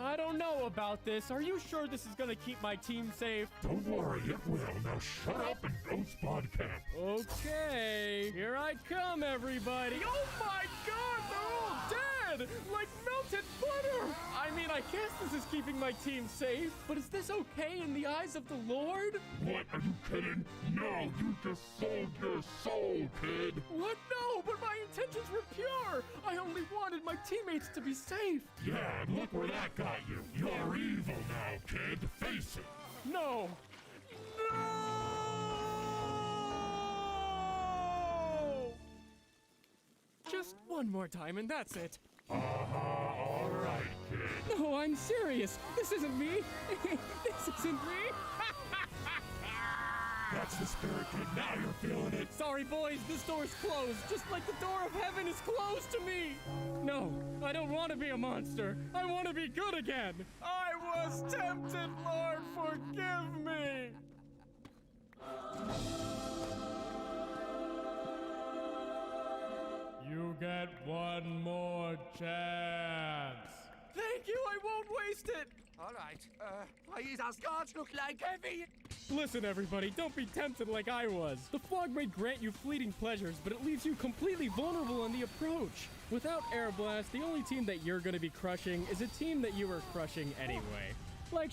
I don't know about this. Are you sure this is gonna keep my team safe? Don't worry, it will. Now shut up and go spawn camp. Okay. Here I come, everybody. Oh my God, they're all dead! Like melted butter! I mean, I guess this is keeping my team safe, but is this okay in the eyes of the Lord? What? Are you kidding? No, you just sold your soul, kid. What? No, but my intentions were pure. I only wanted my teammates to be safe. Yeah, and look where that got you. You're evil now, kid. Face it. No. No! Just one more time and that's it. All right, kid. No, I'm serious. This isn't me. This isn't me. That's the spirit, kid. Now you're feeling it. Sorry, boys. This door's closed, just like the door of heaven is closed to me. No, I don't want to be a monster. I want to be good again. I was tempted, Lord. Forgive me. You get one more chance. Thank you, I won't waste it. All right, why does our scars look like heavy? Listen, everybody, don't be tempted like I was. The fog may grant you fleeting pleasures, but it leaves you completely vulnerable in the approach. Without Air Blast, the only team that you're gonna be crushing is a team that you were crushing anyway. Like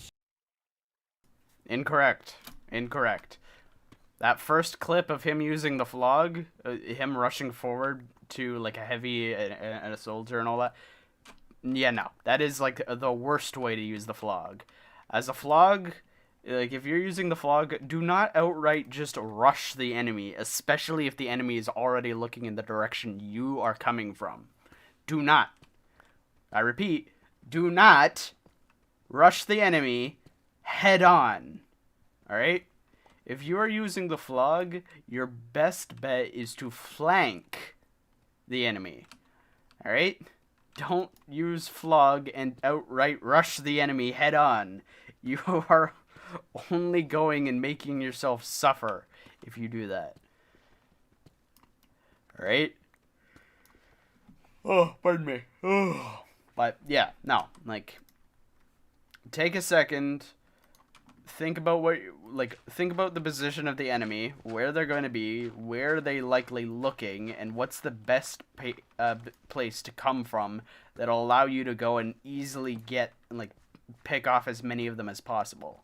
Incorrect. That first clip of him using the flog, him rushing forward to like a heavy and a soldier and all that. Yeah, no, that is like the worst way to use the flog. As a flog, like if you're using the flog, do not outright just rush the enemy, especially if the enemy is already looking in the direction you are coming from. Do not. I repeat, do not rush the enemy head on. Alright? If you are using the flog, your best bet is to flank the enemy. Alright? Don't use flog and outright rush the enemy head on. You are only going and making yourself suffer if you do that. Alright? Oh, pardon me. Oh. But, yeah, no. Like, take a second. Think about think about the position of the enemy, where they're going to be, where they likely looking, and what's the best place to come from that'll allow you to go and easily get, like, pick off as many of them as possible.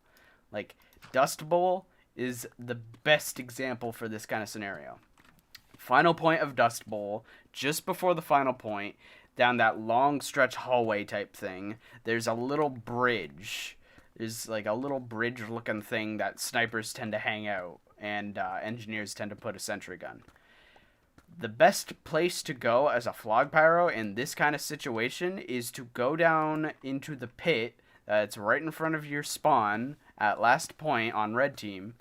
Like, Dust Bowl is the best example for this kind of scenario. Final point of Dust Bowl, just before the final point, down that long stretch hallway type thing, there's a little bridge. There's like a little bridge looking thing that snipers tend to hang out and engineers tend to put a sentry gun. The best place to go as a flog pyro in this kind of situation is to go down into the pit that's right in front of your spawn at last point on red team,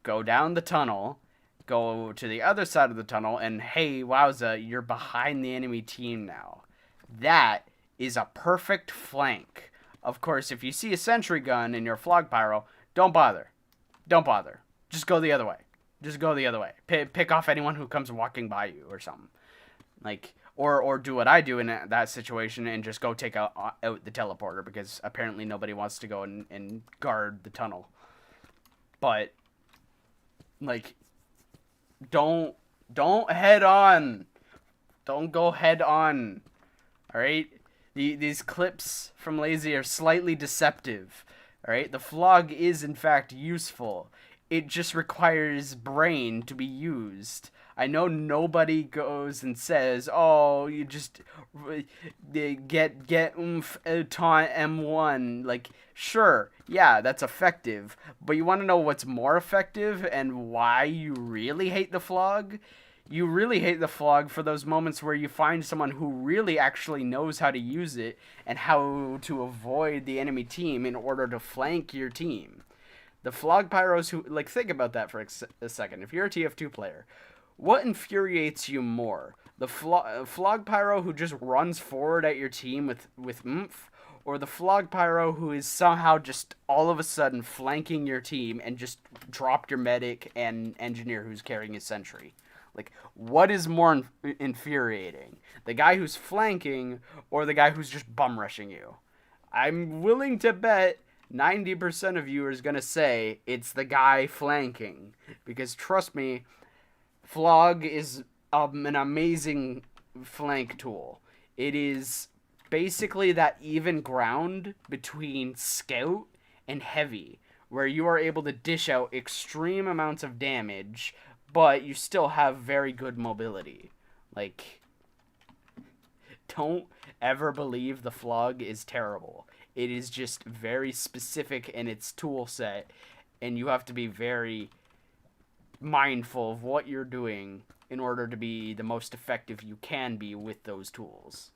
go down the tunnel, go to the other side of the tunnel, and hey, wowza, you're behind the enemy team now. That is a perfect flank. Of course, if you see a sentry gun in your flog pyro, don't bother. Don't bother. Just go the other way. Just go the other way. Pick off anyone who comes walking by you or something. Like, or do what I do in that situation and just go take out the teleporter, because apparently nobody wants to go and guard the tunnel. But, like, don't head on. Don't go head on. Alright? These clips from Lazy are slightly deceptive. Alright? The flog is, in fact, useful. It just requires brain to be used. I know nobody goes and says, oh, you just get oomph taunt M1. Like, sure, yeah, that's effective. But you want to know what's more effective and why you really hate the flog? You really hate the flog for those moments where you find someone who really actually knows how to use it and how to avoid the enemy team in order to flank your team. The flog pyros who, like, think about that for a second. If you're a TF2 player, what infuriates you more? The flog pyro who just runs forward at your team with oomph, or the flog pyro who is somehow just all of a sudden flanking your team and just dropped your medic and engineer who's carrying his sentry? Like, what is more infuriating? The guy who's flanking or the guy who's just bum rushing you? I'm willing to bet 90% of you is going to say it's the guy flanking. Because trust me, flog is an amazing flank tool. It is basically that even ground between scout and heavy, where you are able to dish out extreme amounts of damage, but you still have very good mobility. Like, don't ever believe the flog is terrible. It is just very specific in its tool set, and you have to be very mindful of what you're doing in order to be the most effective you can be with those tools.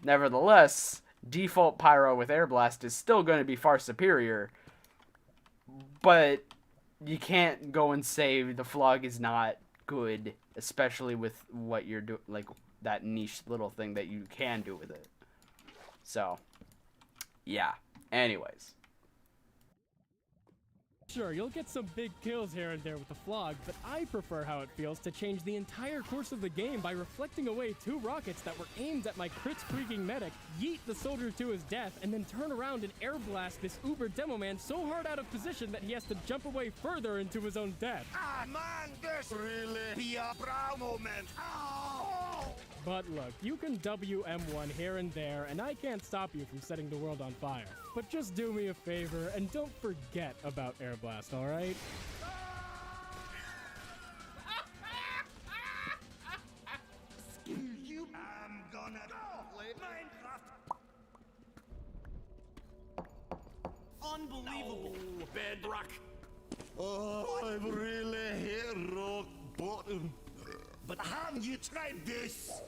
Nevertheless, default pyro with air blast is still going to be far superior, but you can't go and say the flog is not good, especially with what you're doing, like that niche little thing that you can do with it. So, yeah. Anyways. Sure, you'll get some big kills here and there with the flog, but I prefer how it feels to change the entire course of the game by reflecting away 2 rockets that were aimed at my crit-freaking medic, yeet the soldier to his death, and then turn around and air blast this uber demo man so hard out of position that he has to jump away further into his own death. Ah, man, this really be a proud moment. Oh! But look, you can WM1 here and there, and I can't stop you from setting the world on fire. But just do me a favor, and don't forget about Air Blast, alright? unbelievable. Bedrock. Oh, I've really hit rock bottom. But haven't you tried this?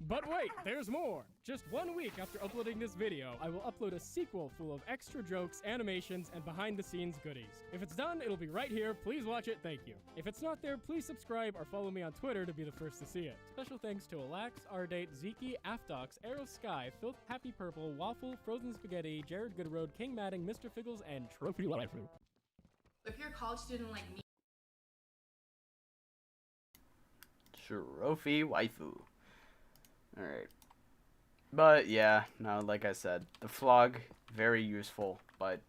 But wait, there's more! Just 1 week after uploading this video, I will upload a sequel full of extra jokes, animations, and behind-the-scenes goodies. If it's done, it'll be right here. Please watch it, thank you. If it's not there, please subscribe or follow me on Twitter to be the first to see it. Special thanks to Alax, Ardate, Zeke, Aftox, Arrow Sky, Filth, Happy Purple, Waffle, Frozen Spaghetti, Jared Goodroad, King Madding, Mr. Figgles, and Trophy Waifu. If you're a college student like me, Trophy waifu. Alright. But yeah, no, like I said, the flog, very useful, but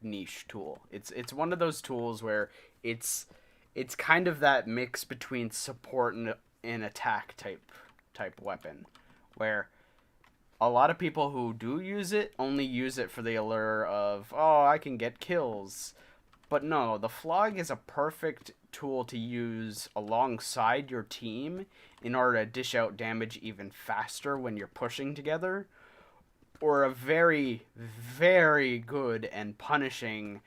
niche tool. It's one of those tools where it's kind of that mix between support and attack type weapon, where a lot of people who do use it only use it for the allure of, oh, I can get kills. But no, the flog is a perfect tool to use alongside your team in order to dish out damage even faster when you're pushing together, or a very, very good and punishing,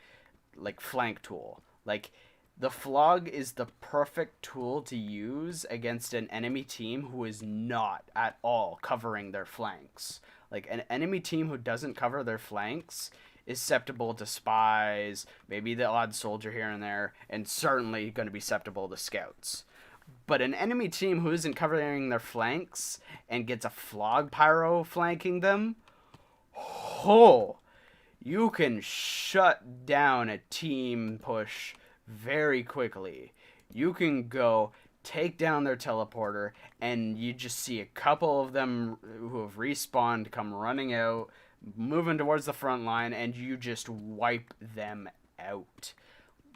like, flank tool. Like, the flog is the perfect tool to use against an enemy team who is not at all covering their flanks. Like, an enemy team who doesn't cover their flanks is susceptible to spies, maybe the odd soldier here and there, and certainly going to be susceptible to scouts. But an enemy team who isn't covering their flanks and gets a flog pyro flanking them, oh, you can shut down a team push very quickly. You can go take down their teleporter, and you just see a couple of them who have respawned come running out, moving towards the front line, and you just wipe them out.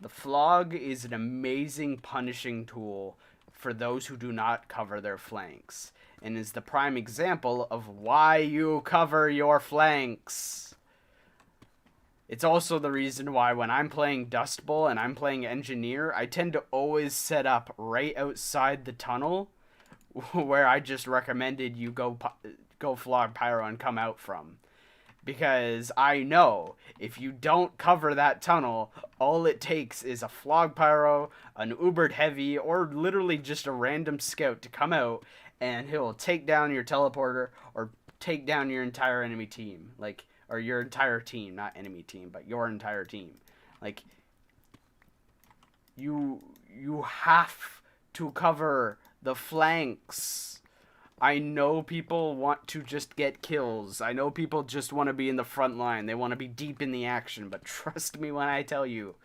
The flog is an amazing punishing tool for those who do not cover their flanks, and is the prime example of why you cover your flanks. It's also the reason why when I'm playing Dust Bowl and I'm playing Engineer, I tend to always set up right outside the tunnel where I just recommended you go flog pyro and come out from. Because I know if you don't cover that tunnel, all it takes is a flog pyro, an ubered heavy, or literally just a random scout to come out, and he'll take down your teleporter or take down your entire enemy team. Like, or your entire team, not enemy team, but your entire team. Like, you have to cover the flanks. I know people want to just get kills. I know people just want to be in the front line. They want to be deep in the action. But trust me when I tell you,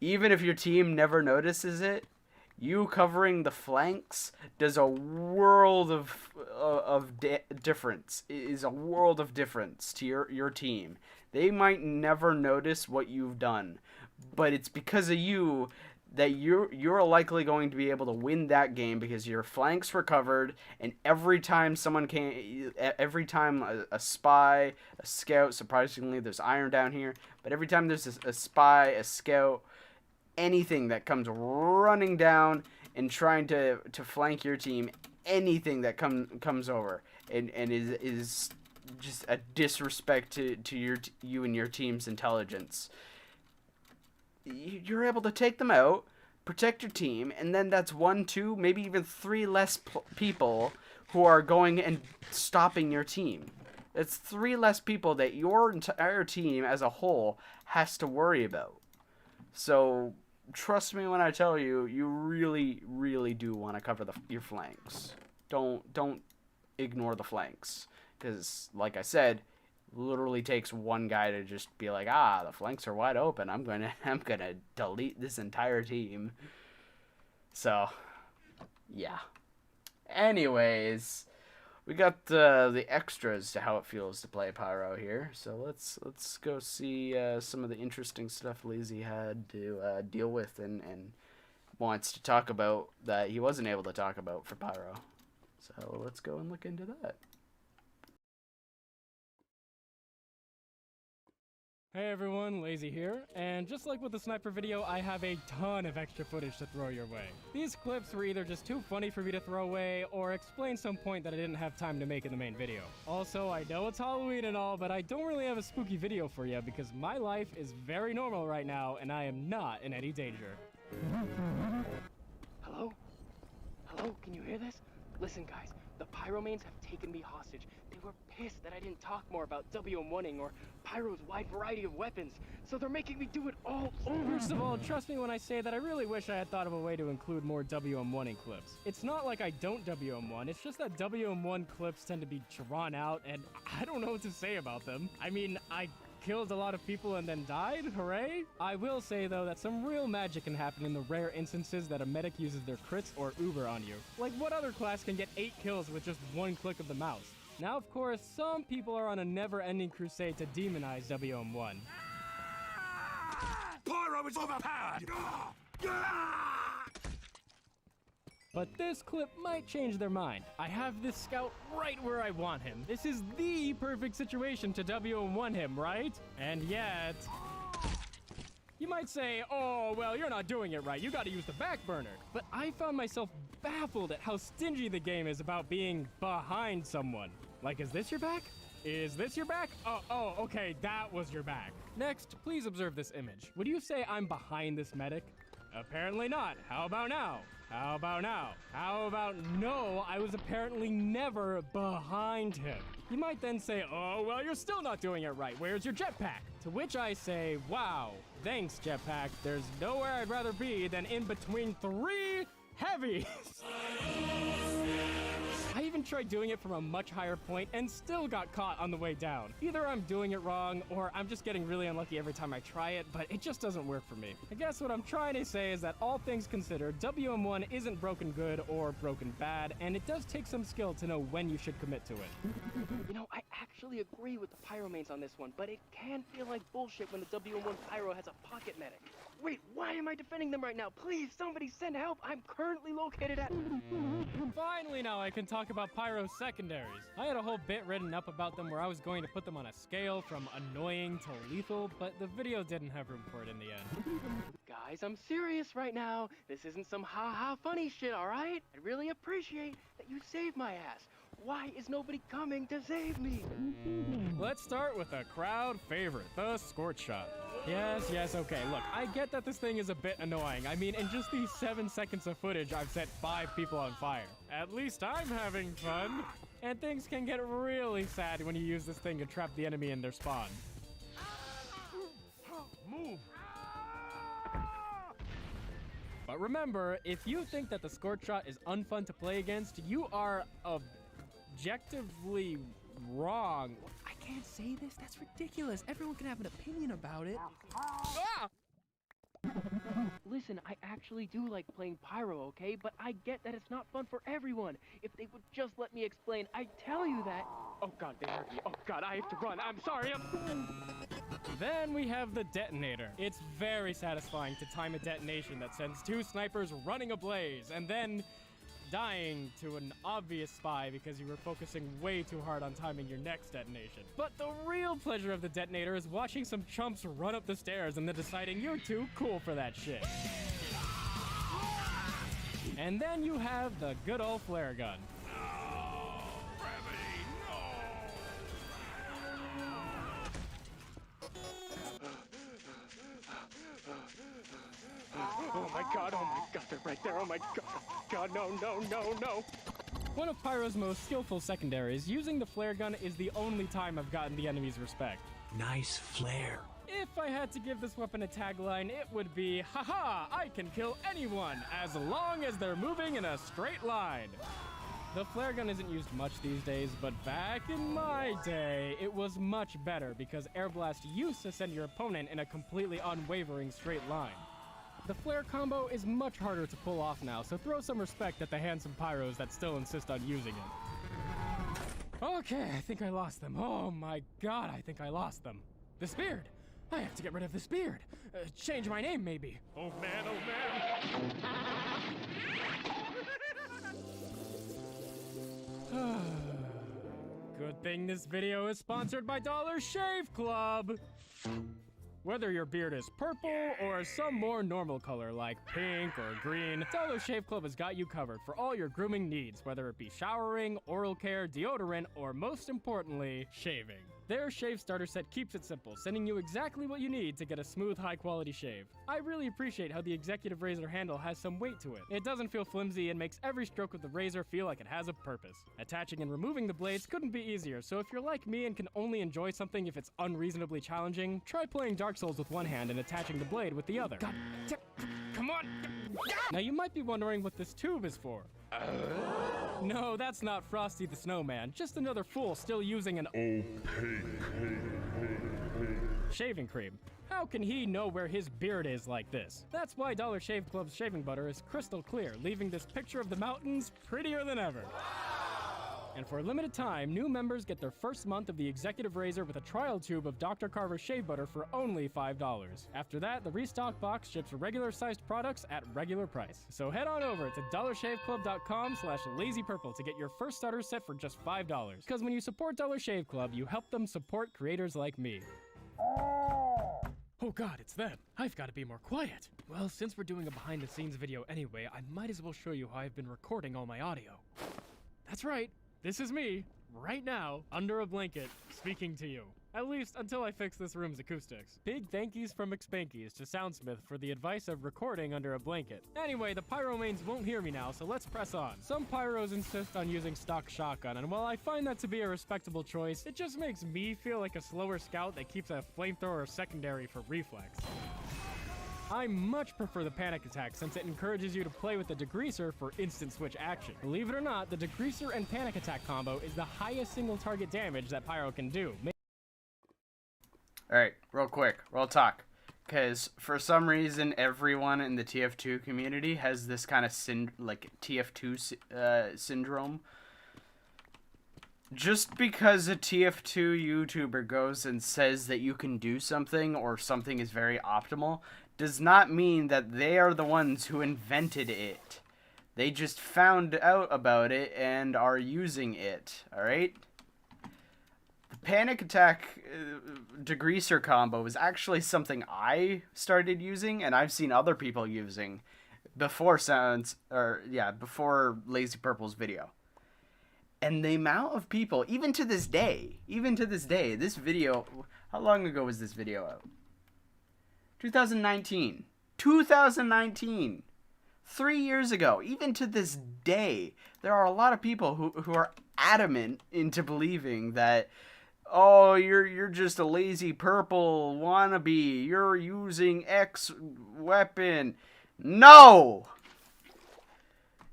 even if your team never notices it, you covering the flanks does a world of difference. It is a world of difference to your team. They might never notice what you've done, but it's because of you that you're likely going to be able to win that game, because your flanks were covered, and every time a spy, a scout, surprisingly there's iron down here, but every time there's a spy, a scout, anything that comes running down and trying to flank your team, anything that comes over and is just a disrespect to you and your team's intelligence, you're able to take them out, protect your team, and then that's 1, 2, maybe even 3 less people who are going and stopping your team. It's 3 less people that your entire team as a whole has to worry about. So trust me when I tell you, you really, really do want to cover your flanks. Don't ignore the flanks, because like I said, literally takes one guy to just be like, the flanks are wide open. I'm gonna delete this entire team. So, yeah. Anyways, we got the extras to how it feels to play Pyro here. So let's go see some of the interesting stuff Lazy had to deal with and wants to talk about that he wasn't able to talk about for Pyro. So let's go and look into that. Hey everyone, Lazy here, and just like with the sniper video, I have a ton of extra footage to throw your way. These clips were either just too funny for me to throw away, or explain some point that I didn't have time to make in the main video. Also, I know it's Halloween and all, but I don't really have a spooky video for you because my life is very normal right now, and I am not in any danger. Hello? Hello? Can you hear this? Listen, guys, the Pyromanes have taken me hostage. They were pissed that I didn't talk more about WM1ing or Pyro's wide variety of weapons, so they're making me do it all over. First of all, trust me when I say that I really wish I had thought of a way to include more WM1ing clips. It's not like I don't WM1, it's just that WM1 clips tend to be drawn out, and I don't know what to say about them. I mean, I killed a lot of people and then died, hooray? I will say though that some real magic can happen in the rare instances that a medic uses their crits or uber on you. Like what other class can get 8 kills with just one click of the mouse? Now of course, some people are on a never-ending crusade to demonize WM1. Pyro is overpowered! But this clip might change their mind. I have this scout right where I want him. This is the perfect situation to WM1 him, right? And yet... You might say, oh, well, you're not doing it right. You gotta use the back burner. But I found myself baffled at how stingy the game is about being behind someone. Like, is this your back? Is this your back? Oh, okay, that was your back. Next, please observe this image. Would you say I'm behind this medic? Apparently not. How about now? How about now? How about no, I was apparently never behind him. You might then say, oh, well, you're still not doing it right. Where's your jetpack? To which I say, wow, thanks, jetpack. There's nowhere I'd rather be than in between 3 heavies. I even tried doing it from a much higher point and still got caught on the way down. Either I'm doing it wrong or I'm just getting really unlucky every time I try it, but it just doesn't work for me. I guess what I'm trying to say is that all things considered, WM1 isn't broken good or broken bad, and it does take some skill to know when you should commit to it. You know, I actually agree with the Pyromanes on this one, but it can feel like bullshit when the WM1 Pyro has a pocket medic. Wait, why am I defending them right now? Please, somebody send help. I'm currently located at... Finally now I can talk about Pyro secondaries. I had a whole bit written up about them where I was going to put them on a scale from annoying to lethal, but the video didn't have room for it in the end. Guys, I'm serious right now. This isn't some ha-ha funny shit, alright? I really appreciate that you saved my ass. Why is nobody coming to save me? Let's start with a crowd favorite, the Scorch Shot. Yes, okay, look, I get that this thing is a bit annoying. I mean, in just these 7 seconds of footage, I've set 5 people on fire. At least I'm having fun. And things can get really sad when you use this thing to trap the enemy in their spawn. Move! But remember, if you think that the Scorch Shot is unfun to play against, you are objectively wrong. I can't say this, that's ridiculous. Everyone can have an opinion about it. Ah! Listen, I actually do like playing Pyro, okay? But I get that it's not fun for everyone. If they would just let me explain, I'd tell you that. Oh god, they heard me. Oh god, I have to run. I'm sorry. Then we have the detonator. It's very satisfying to time a detonation that sends 2 snipers running ablaze and then dying to an obvious spy because you were focusing way too hard on timing your next detonation. But the real pleasure of the detonator is watching some chumps run up the stairs and then deciding you're too cool for that shit. And then you have the good old flare gun. Oh my god, they're right there. Oh my god, no. One of Pyro's most skillful secondaries, using the flare gun is the only time I've gotten the enemy's respect. Nice flare. If I had to give this weapon a tagline, it would be, haha, I can kill anyone as long as they're moving in a straight line. The flare gun isn't used much these days, but back in my day, it was much better because Air Blast used to send your opponent in a completely unwavering straight line. The flare combo is much harder to pull off now, so throw some respect at the handsome pyros that still insist on using it. Okay, I think I lost them. Oh my god, I think I lost them. This beard! I have to get rid of this beard. Change my name, maybe. Oh man, Good thing this video is sponsored by Dollar Shave Club. Whether your beard is purple or some more normal color like pink or green, Dollar Shave Club has got you covered for all your grooming needs, whether it be showering, oral care, deodorant, or most importantly, shaving. Their shave starter set keeps it simple, sending you exactly what you need to get a smooth, high-quality shave. I really appreciate how the executive razor handle has some weight to it. It doesn't feel flimsy and makes every stroke of the razor feel like it has a purpose. Attaching and removing the blades couldn't be easier, so if you're like me and can only enjoy something if it's unreasonably challenging, try playing Dark Souls with one hand and attaching the blade with the other. God, come on! Now you might be wondering what this tube is for. No, that's not Frosty the Snowman, just another fool still using an shaving cream. How can he know where his beard is like this? That's why Dollar Shave Club's shaving butter is crystal clear, leaving this picture of the mountains prettier than ever. And for a limited time, new members get their first month of the Executive Razor with a trial tube of Dr. Carver's shave butter for only $5. After that, the restock box ships regular-sized products at regular price. So head on over to dollarshaveclub.com/LazyPurple to get your first starter set for just $5. Because when you support Dollar Shave Club, you help them support creators like me. Oh god, it's them. I've got to be more quiet. Well, since we're doing a behind-the-scenes video anyway, I might as well show you how I've been recording all my audio. That's right. This is me, right now, under a blanket, speaking to you. At least until I fix this room's acoustics. Big thank yous from McSpankies to Soundsmith for the advice of recording under a blanket. Anyway, the pyromanes won't hear me now, so let's press on. Some pyros insist on using stock shotgun, and while I find that to be a respectable choice, it just makes me feel like a slower scout that keeps a flamethrower secondary for reflex. I much prefer the Panic Attack since it encourages you to play with the Degreaser for instant switch action. Believe it or not, the Degreaser and Panic Attack combo is the highest single target damage that Pyro can do. Alright, real quick, real talk. Because for some reason, everyone in the TF2 community has this kind of TF2 syndrome. Just because a TF2 YouTuber goes and says that you can do something or something is very optimal does not mean that they are the ones who invented it. They just found out about it and are using it, alright? The Panic Attack Degreaser combo is actually something I started using and I've seen other people using before before LazyPurple's video. And the amount of people, even to this day, this video, how long ago was this video out? 2019. 2019. 3 years ago. Even to this day, there are a lot of people who are adamant into believing that, oh, you're just a LazyPurple wannabe. You're using X weapon. No!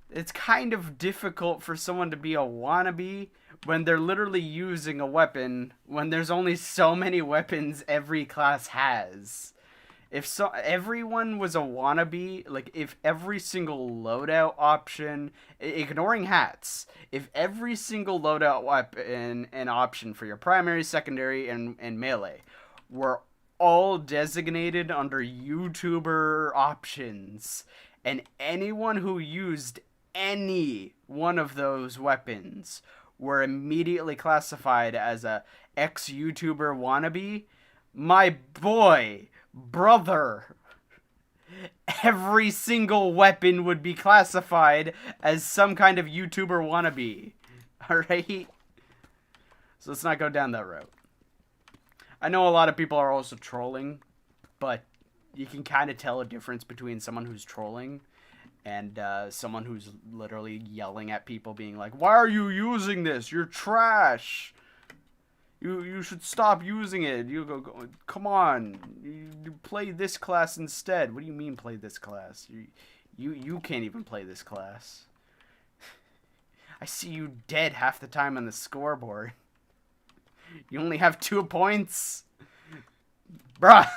It's kind of difficult for someone to be a wannabe when they're literally using a weapon when there's only so many weapons every class has. If everyone was a wannabe, like if every single loadout option, ignoring hats, if every single loadout weapon and option for your primary, secondary, and melee were all designated under YouTuber options, and anyone who used any one of those weapons were immediately classified as a ex-YouTuber wannabe, my boy, brother, every single weapon would be classified as some kind of YouTuber wannabe. Alright? So let's not go down that route. I know a lot of people are also trolling, but you can kind of tell a difference between someone who's trolling and someone who's literally yelling at people being like, why are you using this? You're trash. You should stop using it. You go come on. You play this class instead. What do you mean play this class? You can't even play this class. I see you dead half the time on the scoreboard. You only have 2 points? Bruh.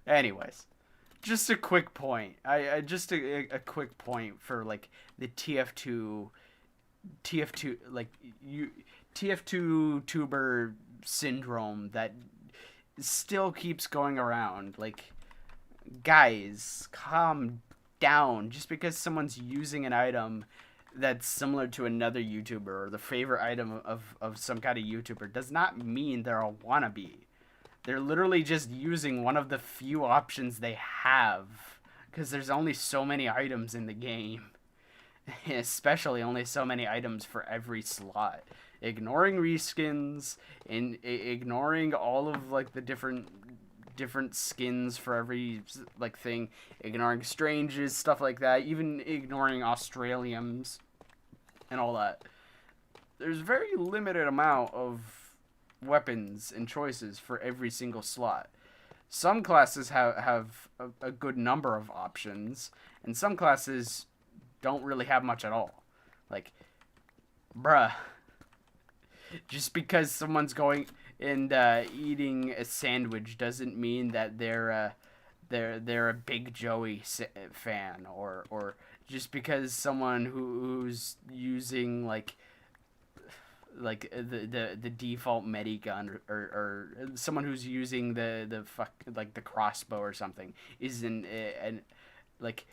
Anyways. Just a quick point. Just a quick point for like the TF2 like TF2 tuber syndrome that still keeps going around. Like, guys, calm down. Just because someone's using an item that's similar to another YouTuber or the favorite item of some kind of YouTuber does not mean they're a wannabe. They're literally just using one of the few options they have, because there's only so many items in the game. Especially only so many items for every slot. Ignoring reskins, and ignoring all of like the different skins for every like thing, ignoring stranges, stuff like that, even ignoring Australians and all that. There's very limited amount of weapons and choices for every single slot. Some classes have a good number of options, and some classes don't really have much at all. Like, bruh, just because someone's going and eating a sandwich doesn't mean that they're a Big Joey fan, or just because someone who's using like the default medigun, or someone who's using the crossbow or something isn't and like.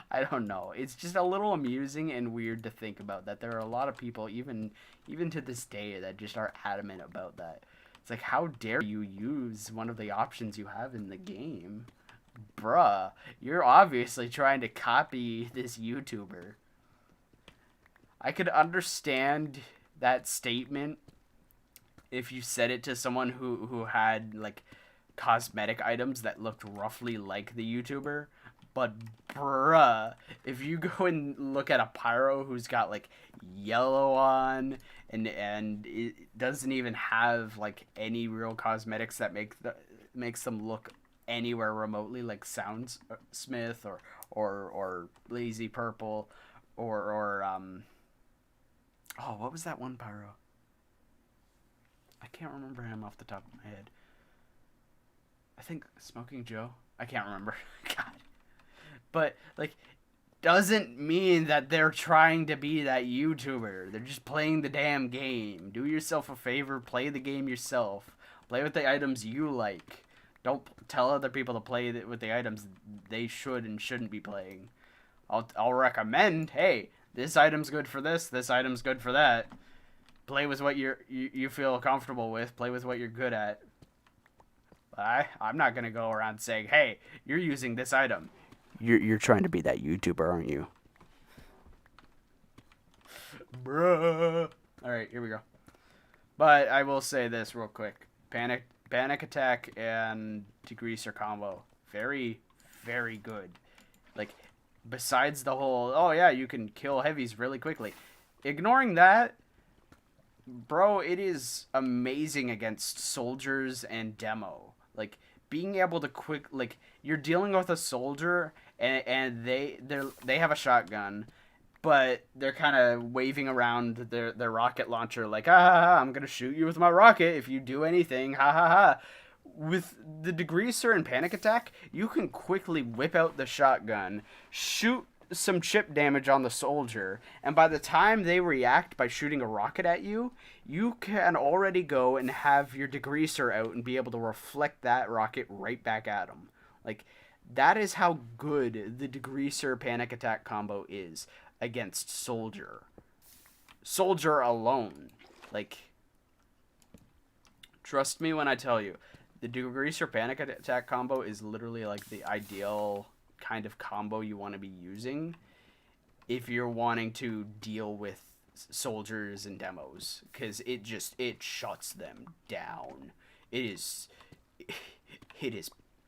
I don't know. It's just a little amusing and weird to think about that there are a lot of people, even to this day, that just are adamant about that. It's like, how dare you use one of the options you have in the game? Bruh, you're obviously trying to copy this YouTuber. I could understand that statement if you said it to someone who had, like, cosmetic items that looked roughly like the YouTuber. But, bruh, if you go and look at a pyro who's got, like, yellow on, and it doesn't even have, like, any real cosmetics that makes them look anywhere remotely like Soundsmith or LazyPurple or what was that one pyro? I can't remember him off the top of my head. I think Smoking Joe? I can't remember. God. But, like, doesn't mean that they're trying to be that YouTuber. They're just playing the damn game. Do yourself a favor, play the game yourself. Play with the items you like. Don't tell other people to play with the items they should and shouldn't be playing. I'll recommend, hey, this item's good for this item's good for that. Play with what you feel comfortable with. Play with what you're good at. But I'm not going to go around saying, hey, you're using this item. You're trying to be that YouTuber, aren't you? Bruh. Alright, here we go. But I will say this real quick. Panic Attack and Degreaser combo. Very, very good. Like, besides the whole, oh yeah, you can kill heavies really quickly. Ignoring that, bro, it is amazing against soldiers and demo. Like, being able to you're dealing with a soldier and they have a shotgun, but they're kind of waving around their rocket launcher like, I'm gonna shoot you with my rocket if you do anything, ha ha ha. With the Degreaser and Panic Attack, you can quickly whip out the shotgun, shoot some chip damage on the soldier, and by the time they react by shooting a rocket at you, you can already go and have your Degreaser out and be able to reflect that rocket right back at them. Like, that is how good the Degreaser Panic Attack combo is against soldier. Soldier alone. Like, trust me when I tell you, the Degreaser Panic Attack combo is literally like the ideal kind of combo you want to be using if you're wanting to deal with soldiers and demos, because it shuts them down. It is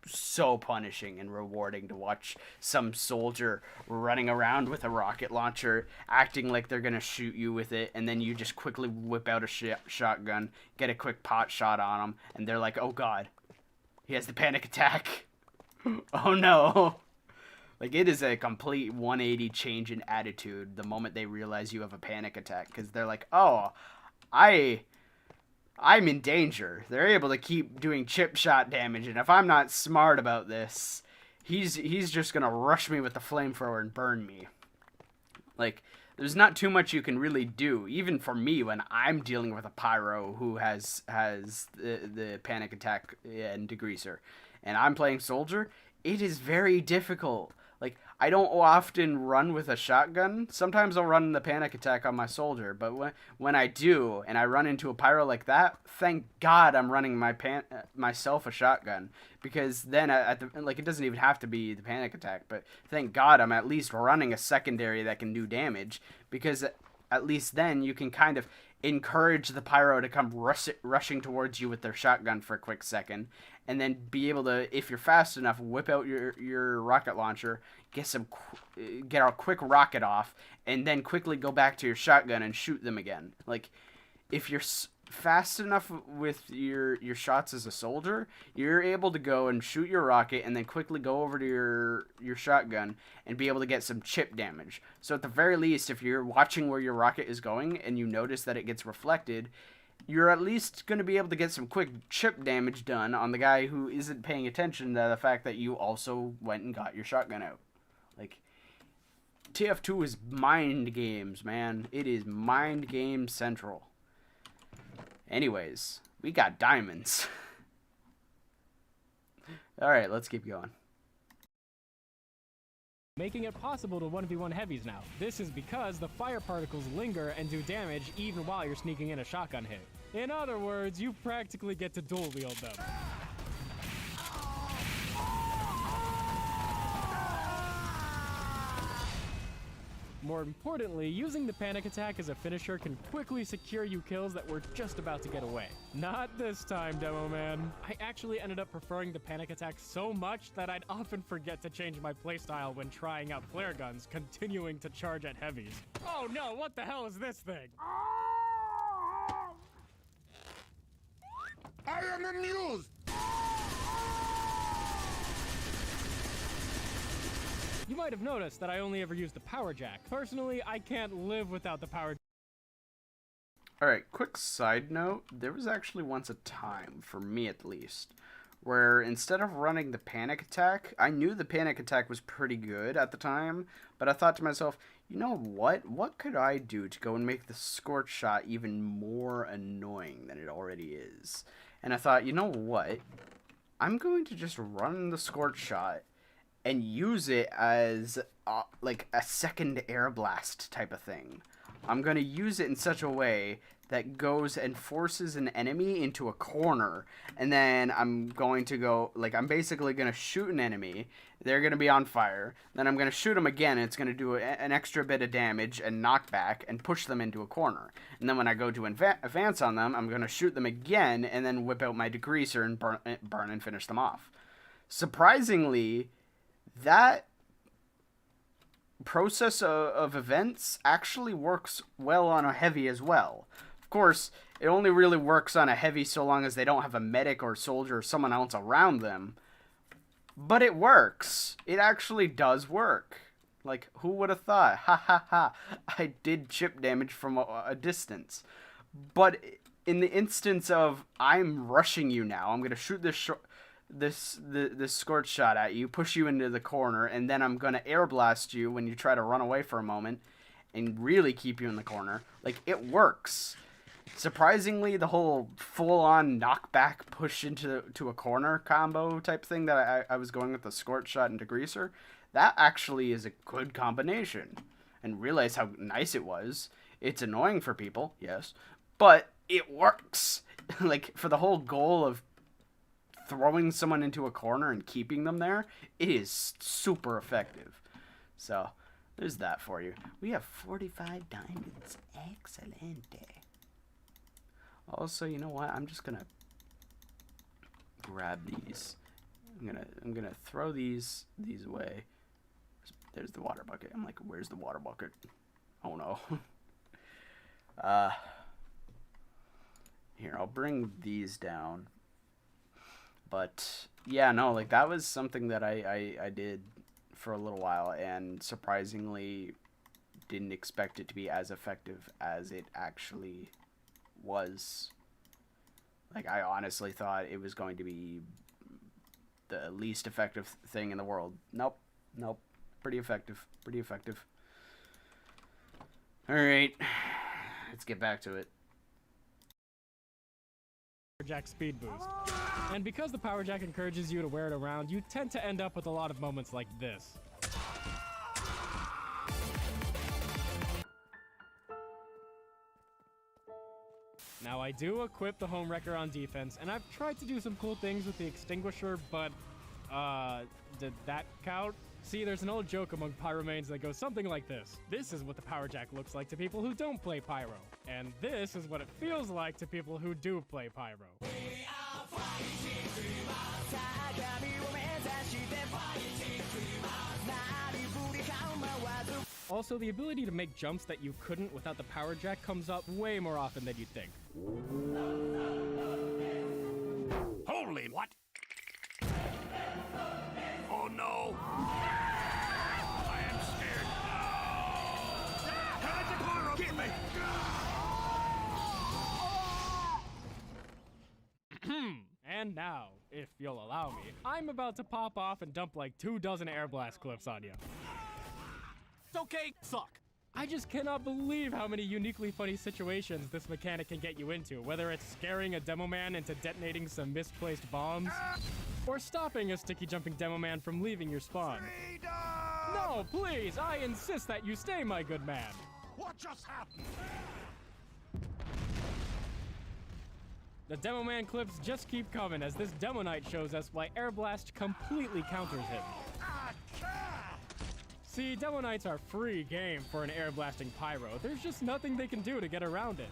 so punishing and rewarding to watch some soldier running around with a rocket launcher acting like they're gonna shoot you with it, and then you just quickly whip out a shotgun, get a quick pot shot on them, and they're like, oh god, he has the panic attack. Oh no. Like, it is a complete 180 change in attitude the moment they realize you have a panic attack, because they're like, oh, I'm in danger. They're able to keep doing chip shot damage, and if I'm not smart about this, he's just gonna rush me with the flamethrower and burn me. Like, there's not too much you can really do, even for me when I'm dealing with a pyro who has the panic attack and Degreaser, and I'm playing soldier. It is very difficult. Like, I don't often run with a shotgun. Sometimes I'll run the panic attack on my soldier, but when I do, and I run into a pyro like that, thank God I'm running myself a shotgun, because then it doesn't even have to be the panic attack, but thank God I'm at least running a secondary that can do damage, because at least then you can kind of encourage the pyro to come rushing towards you with their shotgun for a quick second, and then be able to, if you're fast enough, whip out your rocket launcher, get a quick rocket off, and then quickly go back to your shotgun and shoot them again. Like, if you're fast enough with your shots as a soldier, you're able to go and shoot your rocket and then quickly go over to your shotgun and be able to get some chip damage. So at the very least, if you're watching where your rocket is going and you notice that it gets reflected, you're at least going to be able to get some quick chip damage done on the guy who isn't paying attention to the fact that you also went and got your shotgun out. Like, TF2 is mind games, man. It is mind game central. Anyways, we got diamonds. Alright, let's keep going. Making it possible to 1v1 heavies now. This is because the fire particles linger and do damage even while you're sneaking in a shotgun hit. In other words, you practically get to dual wield them. More importantly, using the panic attack as a finisher can quickly secure you kills that were just about to get away. Not this time, Demo Man. I actually ended up preferring the panic attack so much that I'd often forget to change my playstyle when trying out flare guns, continuing to charge at heavies. Oh no, what the hell is this thing? I am amused! You might have noticed that I only ever use the power jack. Personally, I can't live without the power jack. Alright, quick side note, there was actually once a time, for me at least, where instead of running the panic attack, I knew the panic attack was pretty good at the time, but I thought to myself, you know what? What could I do to go and make the scorch shot even more annoying than it already is? And I thought, you know what? I'm going to just run the scorch shot and use it as like a second air blast type of thing. I'm going to use it in such a way that goes and forces an enemy into a corner, and then I'm going to go, like, I'm basically going to shoot an enemy, they're going to be on fire, then I'm going to shoot them again, and it's going to do an extra bit of damage and knockback and push them into a corner. And then when I go to advance on them, I'm going to shoot them again and then whip out my degreaser and burn and finish them off. Surprisingly, that process of events actually works well on a heavy as well. Of course, it only really works on a heavy so long as they don't have a medic or soldier or someone else around them. But it works. It actually does work. Like, who would have thought? Ha ha ha. I did chip damage from a distance. But in the instance of, I'm rushing you now, I'm going to shoot this scorch shot at you, push you into the corner, and then I'm going to air blast you when you try to run away for a moment and really keep you in the corner. Like, it works. Surprisingly, the whole full-on knockback push into a corner combo type thing that I was going with the scorch shot and degreaser, that actually is a good combination. And realize how nice it was. It's annoying for people, yes, but it works. Like, for the whole goal of throwing someone into a corner and keeping them there, it is super effective. So, there's that for you. We have 45 diamonds. Excelente. Also, you know what? I'm just gonna grab these. I'm gonna throw these away. There's the water bucket. I'm like, where's the water bucket? Oh no. Here, I'll bring these down. But yeah, no, like, that was something that I did for a little while, and surprisingly didn't expect it to be as effective as it actually was. Like, I honestly thought it was going to be the least effective thing in the world. Nope. Pretty effective. Alright, let's get back to it. Jack speed boost. And because the power jack encourages you to wear it around, you tend to end up with a lot of moments like this. I do equip the home wrecker on defense, and I've tried to do some cool things with the extinguisher, but, did that count? See, there's an old joke among pyromanes that goes something like this. This is what the power jack looks like to people who don't play pyro. And this is what it feels like to people who do play pyro. Also, the ability to make jumps that you couldn't without the power jack comes up way more often than you'd think. Holy what? Oh no! I am scared. Get me! And now, if you'll allow me, I'm about to pop off and dump like 24 air blast clips on you. It's okay, suck. I just cannot believe how many uniquely funny situations this mechanic can get you into, whether it's scaring a demo man into detonating some misplaced bombs, or stopping a sticky jumping demo man from leaving your spawn. No, please, I insist that you stay, my good man. What just happened? The Demo Man clips just keep coming as this Demo Knight shows us why Air Blast completely counters him. See, Demo Knights are free game for an air blasting pyro. There's just nothing they can do to get around it.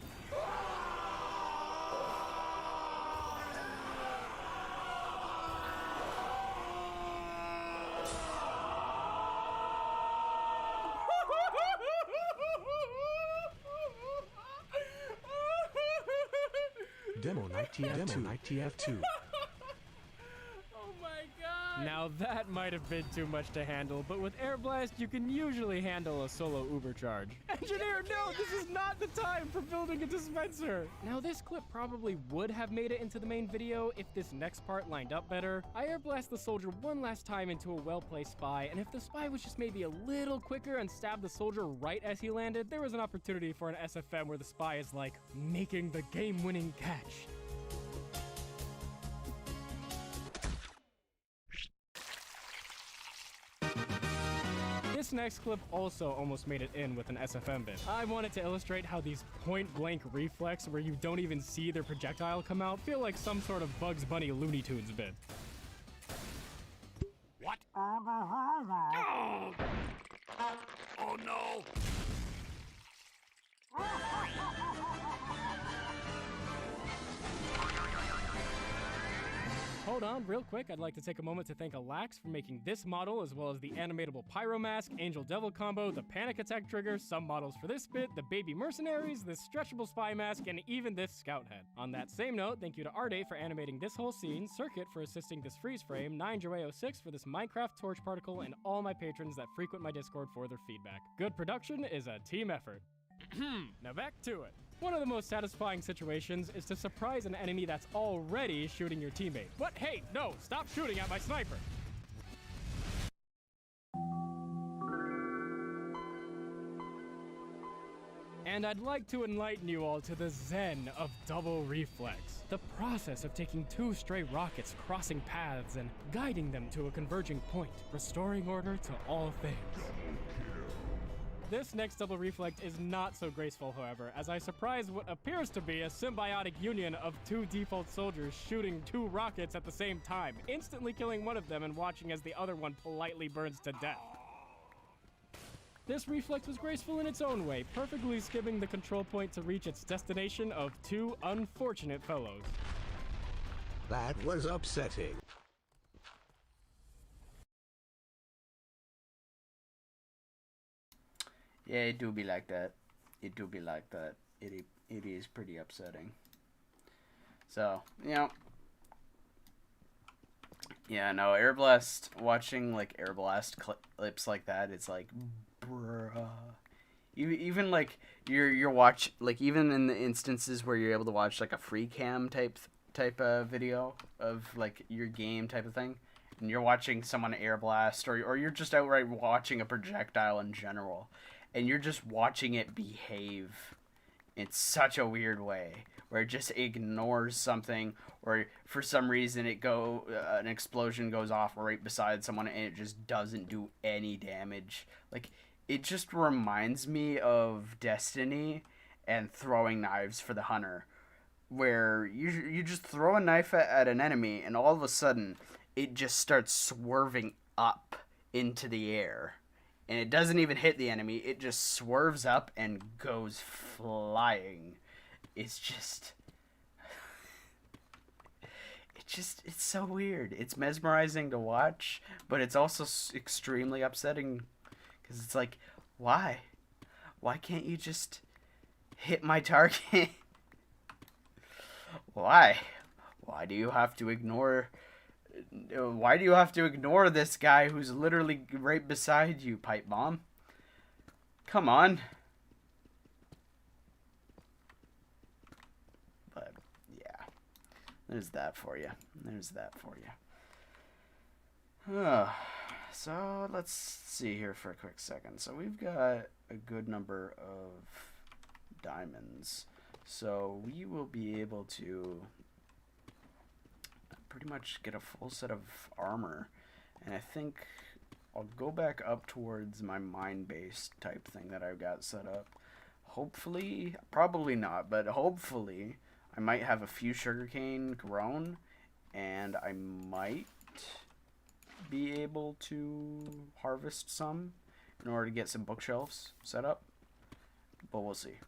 Demo Knight TF2. Oh my god! Now that might have been too much to handle, but with Air Blast you can usually handle a solo Uber charge. Engineer, no! This is not the time for building a dispenser! Now this clip probably would have made it into the main video if this next part lined up better. I Air Blast the soldier one last time into a well-placed spy, and if the spy was just maybe a little quicker and stabbed the soldier right as he landed, there was an opportunity for an SFM where the spy is like, making the game-winning catch. This next clip also almost made it in with an SFM bit. I wanted to illustrate how these point-blank reflex where you don't even see their projectile come out feel like some sort of Bugs Bunny Looney Tunes bit. What? Oh, oh no! Hold on, real quick, I'd like to take a moment to thank Alax for making this model, as well as the animatable Pyro Mask, Angel Devil combo, the Panic Attack trigger, some models for this bit, the Baby Mercenaries, this stretchable Spy Mask, and even this Scout Head. On that same note, thank you to Arde for animating this whole scene, Circuit for assisting this freeze frame, 9Joe06 for this Minecraft torch particle, and all my patrons that frequent my Discord for their feedback. Good production is a team effort. Now back to it. One of the most satisfying situations is to surprise an enemy that's already shooting your teammate. But hey, no, stop shooting at my sniper! And I'd like to enlighten you all to the zen of double reflex. The process of taking two stray rockets, crossing paths, and guiding them to a converging point, restoring order to all things. This next double reflect is not so graceful, however, as I surprise what appears to be a symbiotic union of two default soldiers shooting two rockets at the same time, instantly killing one of them and watching as the other one politely burns to death. This reflex was graceful in its own way, perfectly skimming the control point to reach its destination of two unfortunate fellows. That was upsetting. Yeah, it do be like that. It do be like that. It is pretty upsetting. So, you know. Yeah, no, Air Blast, watching, like, Air Blast clips like that, it's like, bruh. Even, like, you're watch, like, even in the instances where you're able to watch, like, a free cam type of video of, like, your game type of thing, and you're watching someone Air Blast, or you're just outright watching a projectile in general, and you're just watching it behave in such a weird way, where it just ignores something, or for some reason an explosion goes off right beside someone and it just doesn't do any damage. Like, it just reminds me of Destiny and throwing knives for the hunter. where you just throw a knife at an enemy and all of a sudden it just starts swerving up into the air. And it doesn't even hit the enemy. It just swerves up and goes flying. It's just... It's so weird. It's mesmerizing to watch, but it's also extremely upsetting. Because it's like, why? Why can't you just hit my target? Why? Why do you have to ignore... Why do you have to ignore this guy who's literally right beside you, Pipe Bomb? Come on. But, yeah. There's that for you. There's that for you. So, let's see here for a quick second. So, we've got a good number of diamonds. So, we will be able to pretty much get a full set of armor, and I think I'll go back up towards my mine-based type thing that I've got set up. Hopefully, probably not, but hopefully I might have a few sugarcane grown, and I might be able to harvest some in order to get some bookshelves set up, but we'll see.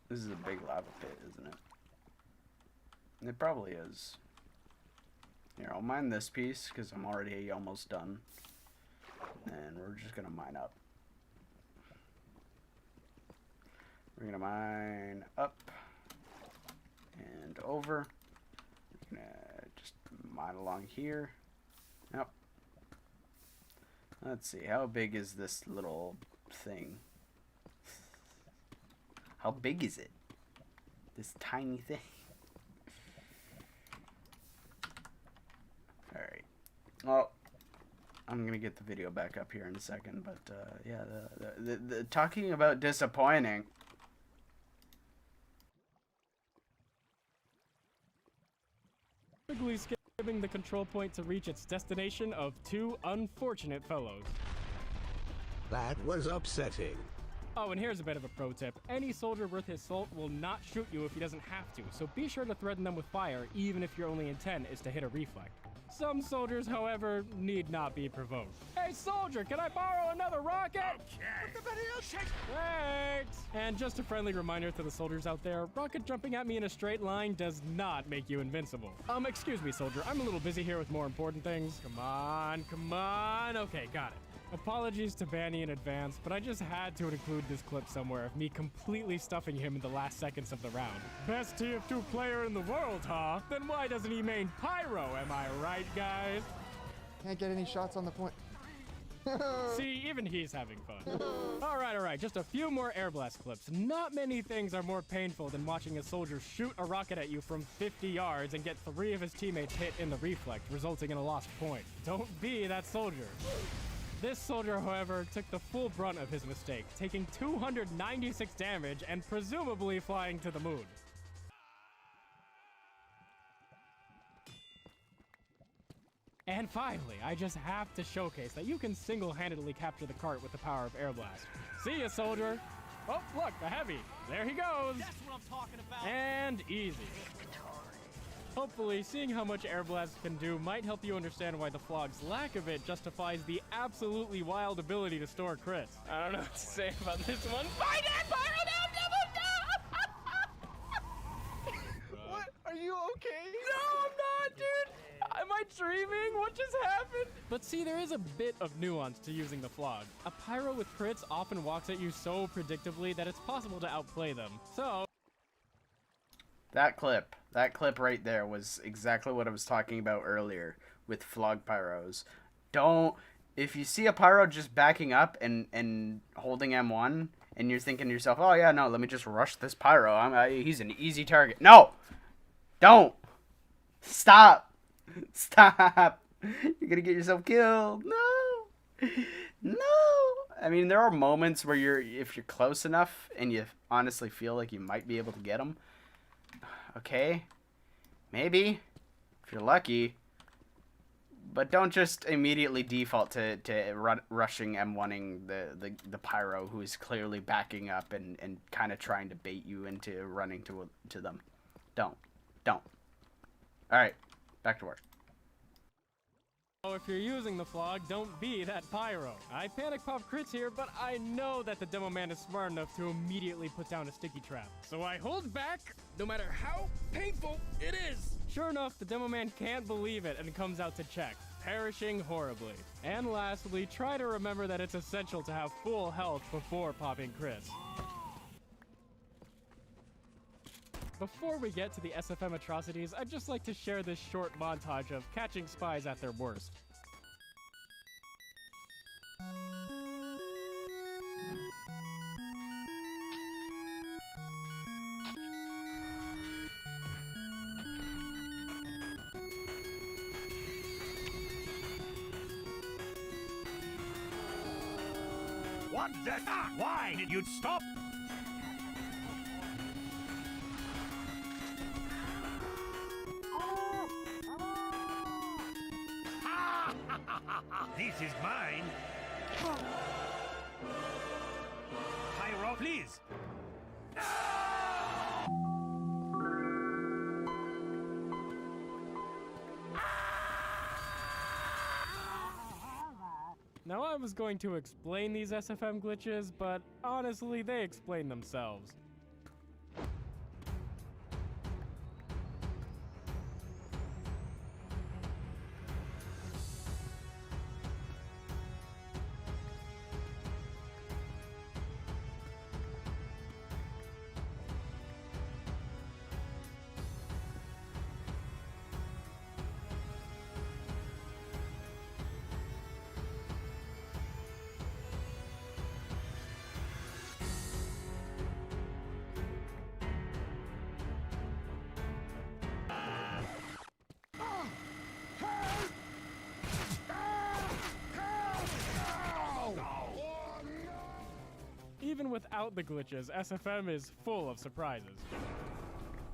This is a big lava pit, isn't it? It probably is. Here, I'll mine this piece because I'm already almost done. And we're just going to mine up. We're going to mine up and over. We're going to just mine along here. Yep. Let's see, how big is this little thing? How big is it? This tiny thing. Alright. Well, I'm going to get the video back up here in a second, but yeah, the talking about disappointing. Quickly skipping the control point to reach its destination of two unfortunate fellows. That was upsetting. Oh, and here's a bit of a pro tip. Any soldier worth his salt will not shoot you if he doesn't have to, so be sure to threaten them with fire, even if your only intent is to hit a reflect. Some soldiers, however, need not be provoked. Hey, soldier, can I borrow another rocket? Okay. Thanks! And just a friendly reminder to the soldiers out there, rocket jumping at me in a straight line does not make you invincible. Excuse me, soldier, I'm a little busy here with more important things. Come on. Okay, got it. Apologies to Banny in advance, but I just had to include this clip somewhere of me completely stuffing him in the last seconds of the round. Best TF2 player in the world, huh? Then why doesn't he main Pyro, am I right, guys? Can't get any shots on the point. See, even he's having fun. All right, just a few more air blast clips. Not many things are more painful than watching a soldier shoot a rocket at you from 50 yards and get 3 of his teammates hit in the reflect, resulting in a lost point. Don't be that soldier. This soldier, however, took the full brunt of his mistake, taking 296 damage and presumably flying to the moon. And finally, I just have to showcase that you can single-handedly capture the cart with the power of Air Blast. See ya, soldier! Oh, look, a heavy! There he goes! That's what I'm talking about! And easy. Hopefully, seeing how much Air Blast can do might help you understand why the Flog's lack of it justifies the absolutely wild ability to store crits. I don't know what to say about this one. Find it! What? Are you okay? No, I'm not, dude! Am I dreaming? What just happened? But see, there is a bit of nuance to using the Flog. A Pyro with crits often walks at you so predictably that it's possible to outplay them. So... That clip right there was exactly what I was talking about earlier with Flog Pyros. If you see a Pyro just backing up and holding M1, and you're thinking to yourself, oh yeah, no, let me just rush this Pyro, he's an easy target. No! Don't! Stop! You're gonna get yourself killed. No! I mean, there are moments where if you're close enough and you honestly feel like you might be able to get them, okay, maybe, if you're lucky, But don't just immediately default to rushing M1ing the pyro, who is clearly backing up and kind of trying to bait you into running to them. Don't. Alright, back to work. Oh, if you're using the flog, don't be that pyro. I panic pop crits here, but I know that the demo man is smart enough to immediately put down a sticky trap. So I hold back, no matter how painful it is. Sure enough, the demo man can't believe it and comes out to check, perishing horribly. And lastly, try to remember that it's essential to have full health before popping crits. Before we get to the SFM atrocities, I'd just like to share this short montage of catching spies at their worst. What the? Why did you stop? This is mine. Pyro, please. Now I was going to explain these SFM glitches, but honestly, they explain themselves. Even without the glitches, SFM is full of surprises.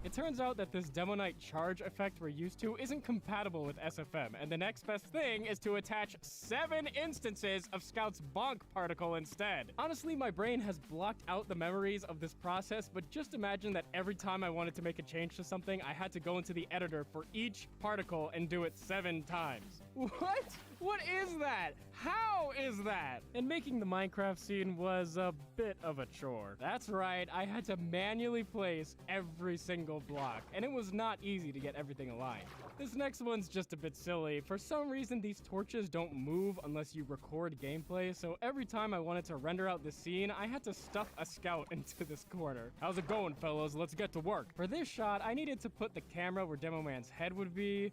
It turns out that this Demo Knight charge effect we're used to isn't compatible with SFM, and the next best thing is to attach 7 instances of Scout's bonk particle instead. Honestly, my brain has blocked out the memories of this process, but just imagine that every time I wanted to make a change to something, I had to go into the editor for each particle and do it 7 times. What? What is that? How is that? And making the Minecraft scene was a bit of a chore. That's right, I had to manually place every single block, and it was not easy to get everything aligned. This next one's just a bit silly. For some reason, these torches don't move unless you record gameplay, so every time I wanted to render out the scene, I had to stuff a scout into this corner. How's it going, fellas? Let's get to work. For this shot, I needed to put the camera where Demo Man's head would be,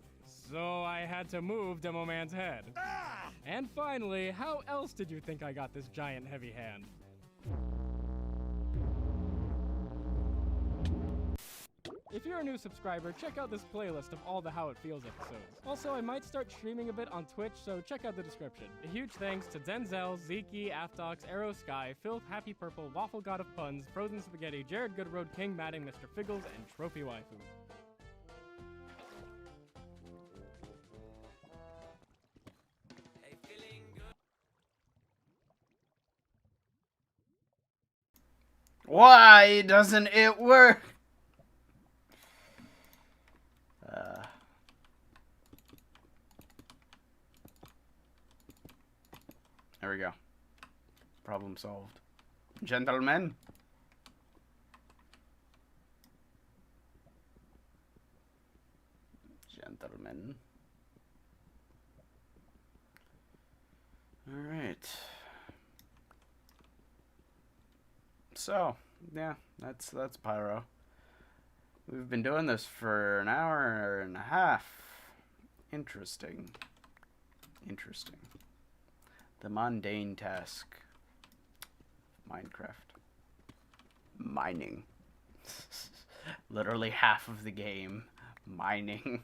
so I had to move Demo Man's head. And finally, how else did you think I got this giant heavy hand? If you're a new subscriber, check out this playlist of all the How It Feels episodes. Also, I might start streaming a bit on Twitch, so check out the description. A huge thanks to Denzel, Zeke, Aftox, Arrow Sky, Filth, Happy Purple, Waffle God of Puns, Frozen Spaghetti, Jared Goodroad, King Madding, Mr. Figgles, and Trophy Waifu. Why doesn't it work? There we go. Problem solved. Gentlemen. Gentlemen. Alright. So, yeah, that's Pyro. We've been doing this for an hour and a half. Interesting. Interesting. The mundane task. Minecraft. Mining. Literally half of the game. Mining.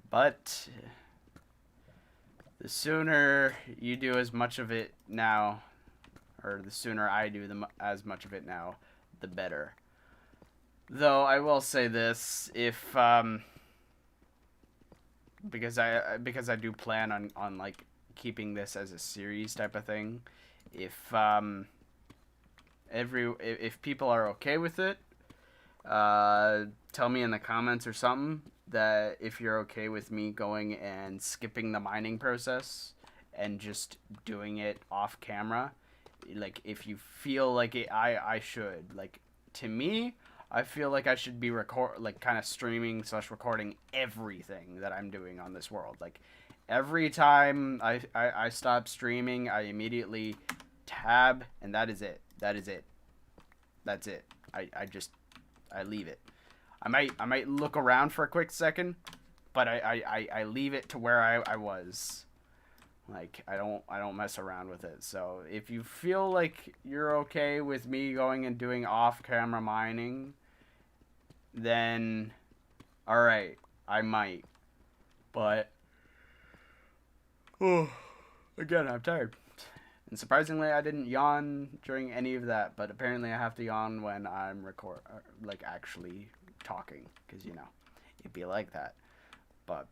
But the sooner you do as much of it now, or the sooner I do as much of it now, the better. Though I will say this, if because I do plan on like keeping this as a series type of thing. If people are okay with it, tell me in the comments or something that if you're okay with me going and skipping the mining process and just doing it off camera. Like, if you feel like I should. Like, to me, I feel like I should be kind of streaming / recording everything that I'm doing on this world. Like, every time I stop streaming, I immediately tab, and that is it. That's it. I leave it. I might look around for a quick second, but I leave it to where I was. Like, I don't mess around with it. So if you feel like you're okay with me going and doing off-camera mining, then alright, I might. But again, I'm tired. And surprisingly, I didn't yawn during any of that, but apparently I have to yawn when I'm actually talking, because, you know, it'd be like that. But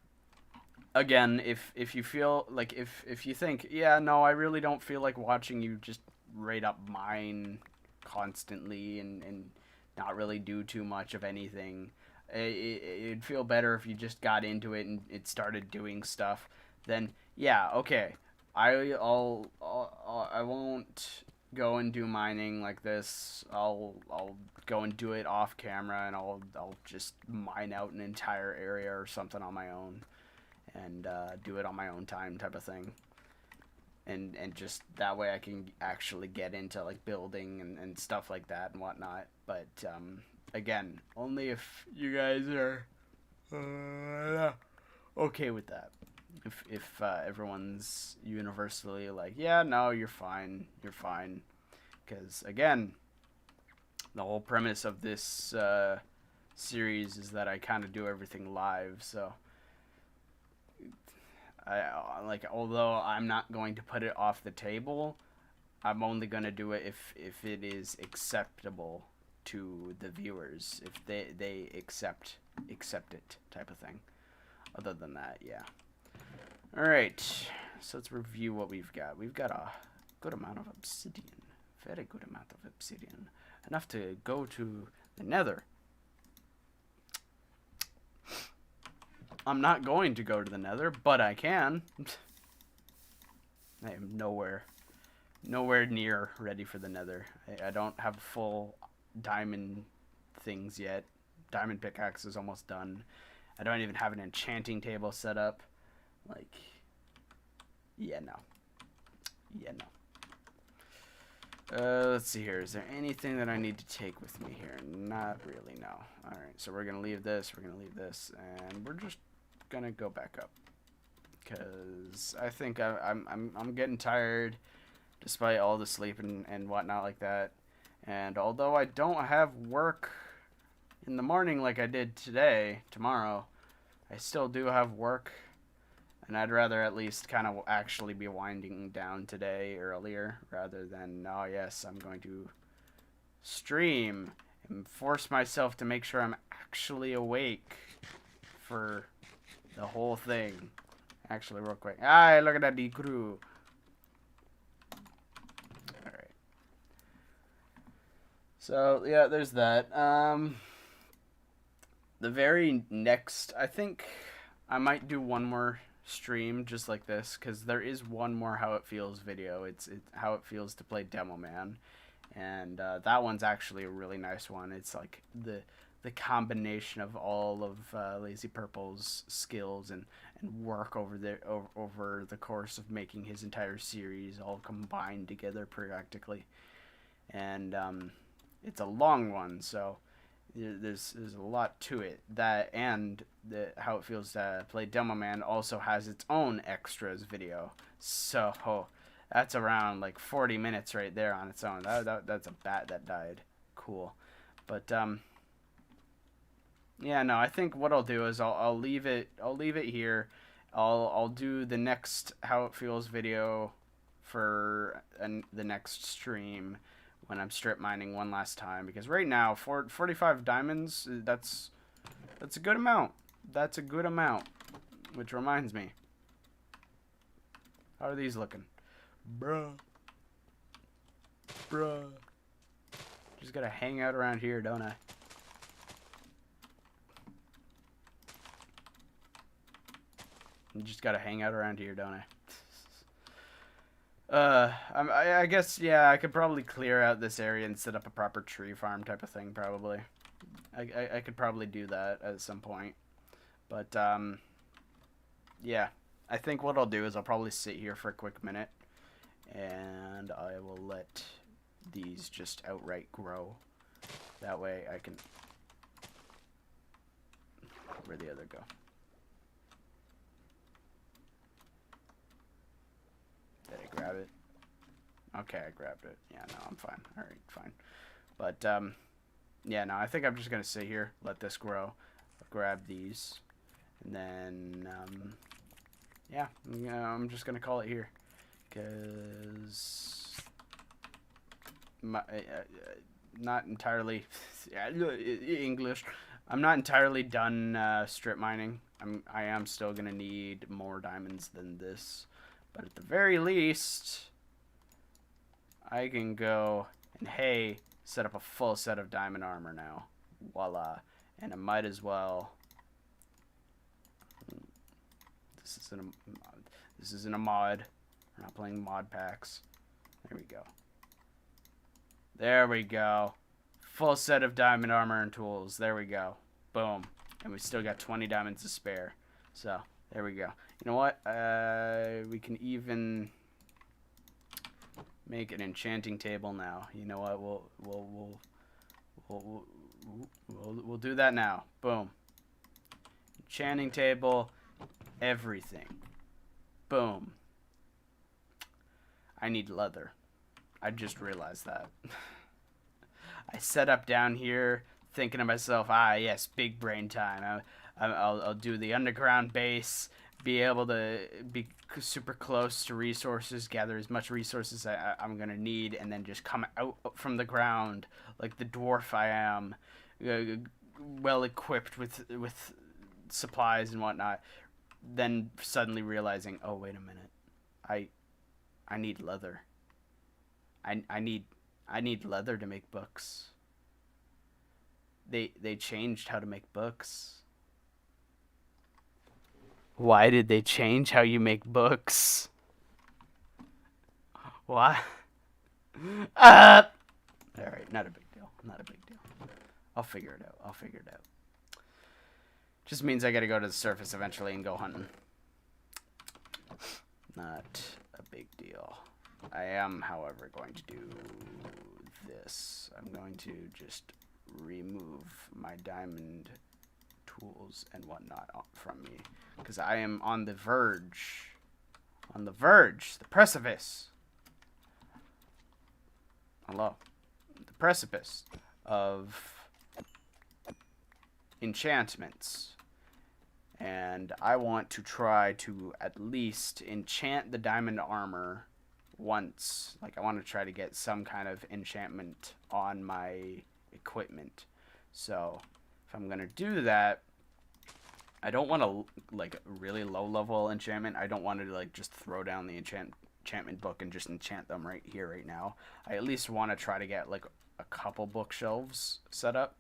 again, if you feel like, if you think, yeah, no, I really don't feel like watching you just rate up mine constantly and not really do too much of anything, it'd feel better if you just got into it and it started doing stuff, then yeah, okay. I won't go and do mining like this. I'll go and do it off camera, and I'll just mine out an entire area or something on my own, and do it on my own time type of thing. And just that way I can actually get into like building and stuff like that and whatnot. But again, only if you guys are okay with that. If everyone's universally like, yeah, no, you're fine, because again, the whole premise of this series is that I kind of do everything live. So although I'm not going to put it off the table, I'm only going to do it if it is acceptable to the viewers, if they accept it type of thing. Other than that, yeah. Alright, so let's review what we've got. We've got a good amount of obsidian. Very good amount of obsidian. Enough to go to the nether. I'm not going to go to the nether, but I can. I am nowhere near ready for the nether. I don't have full diamond things yet. Diamond pickaxe is almost done. I don't even have an enchanting table set up. Like, yeah, no. Let's see here. Is there anything that I need to take with me here? Not really, no. Alright, so we're going to leave this, and we're just going to go back up. Because I think I'm getting tired, despite all the sleep and whatnot like that. And although I don't have work in the morning like I did tomorrow, I still do have work. And I'd rather at least kind of actually be winding down today earlier, rather than, oh yes, I'm going to stream and force myself to make sure I'm actually awake for the whole thing. Actually, real quick. Ah, look at that crew. Alright. So, yeah, there's that. The very next, I think I might do one more stream just like this, because there is one more How It Feels video. It's How It Feels to Play Demo Man, and that one's actually a really nice one. It's like the combination of all of LazyPurple's skills and work over the course of making his entire series all combined together practically. And it's a long one, so there's a lot to it. That and How It Feels to Play Demo Man also has its own extras video. So that's around like 40 minutes right there on its own. That's a bat that died. Cool. But yeah, no, I think what I'll do is I'll leave it here. I'll do the next How It Feels video for the next stream when I'm strip mining one last time, because right now 45 diamonds, that's a good amount. That's a good amount. Which reminds me. How are these looking? Bruh. Just gotta hang out around here, don't I? You just gotta hang out around here, don't I? I guess, yeah, I could probably clear out this area and set up a proper tree farm type of thing, probably. I could probably do that at some point. But, yeah. I think what I'll do is I'll probably sit here for a quick minute. And I will let these just outright grow. That way I can... Where'd the other go? Did I grab it? Okay, I grabbed it. Yeah, no, I'm fine. Alright, fine. But, yeah, no, I think I'm just going to sit here, let this grow, grab these, and then, yeah, I'm just going to call it here, because, not entirely, English, I'm not entirely done, strip mining. I am still going to need more diamonds than this, but at the very least, I can go and, hey, set up a full set of diamond armor now. Voila. And I might as well... This isn't a mod. We're not playing mod packs. There we go. There we go. Full set of diamond armor and tools. There we go. Boom. And we still got 20 diamonds to spare. So, there we go. You know what? We can even... make an enchanting table now. You know what? We'll do that now. Boom. Enchanting table. Everything. Boom. I need leather. I just realized that. I set up down here thinking to myself, yes, big brain time. I'll do the underground base. Be able to be super close to resources, gather as much resources I'm gonna need, and then just come out from the ground like the dwarf I am, well equipped with supplies and whatnot. Then suddenly realizing, oh wait a minute, I need leather. I need leather to make books. They changed how to make books. Why did they change how you make books? What? Alright, not a big deal. Not a big deal. I'll figure it out. Just means I gotta go to the surface eventually and go hunting. Not a big deal. I am, however, going to do this. I'm going to just remove my diamond tools and whatnot from me, because I am on the verge, the precipice. Hello, the precipice of enchantments, and I want to try to at least enchant the diamond armor once. Like, I want to try to get some kind of enchantment on my equipment. So if I'm gonna do that, I don't want to, like, really low level enchantment. I don't want to, like, just throw down the enchantment book and just enchant them right here, right now. I at least want to try to get, like, a couple bookshelves set up.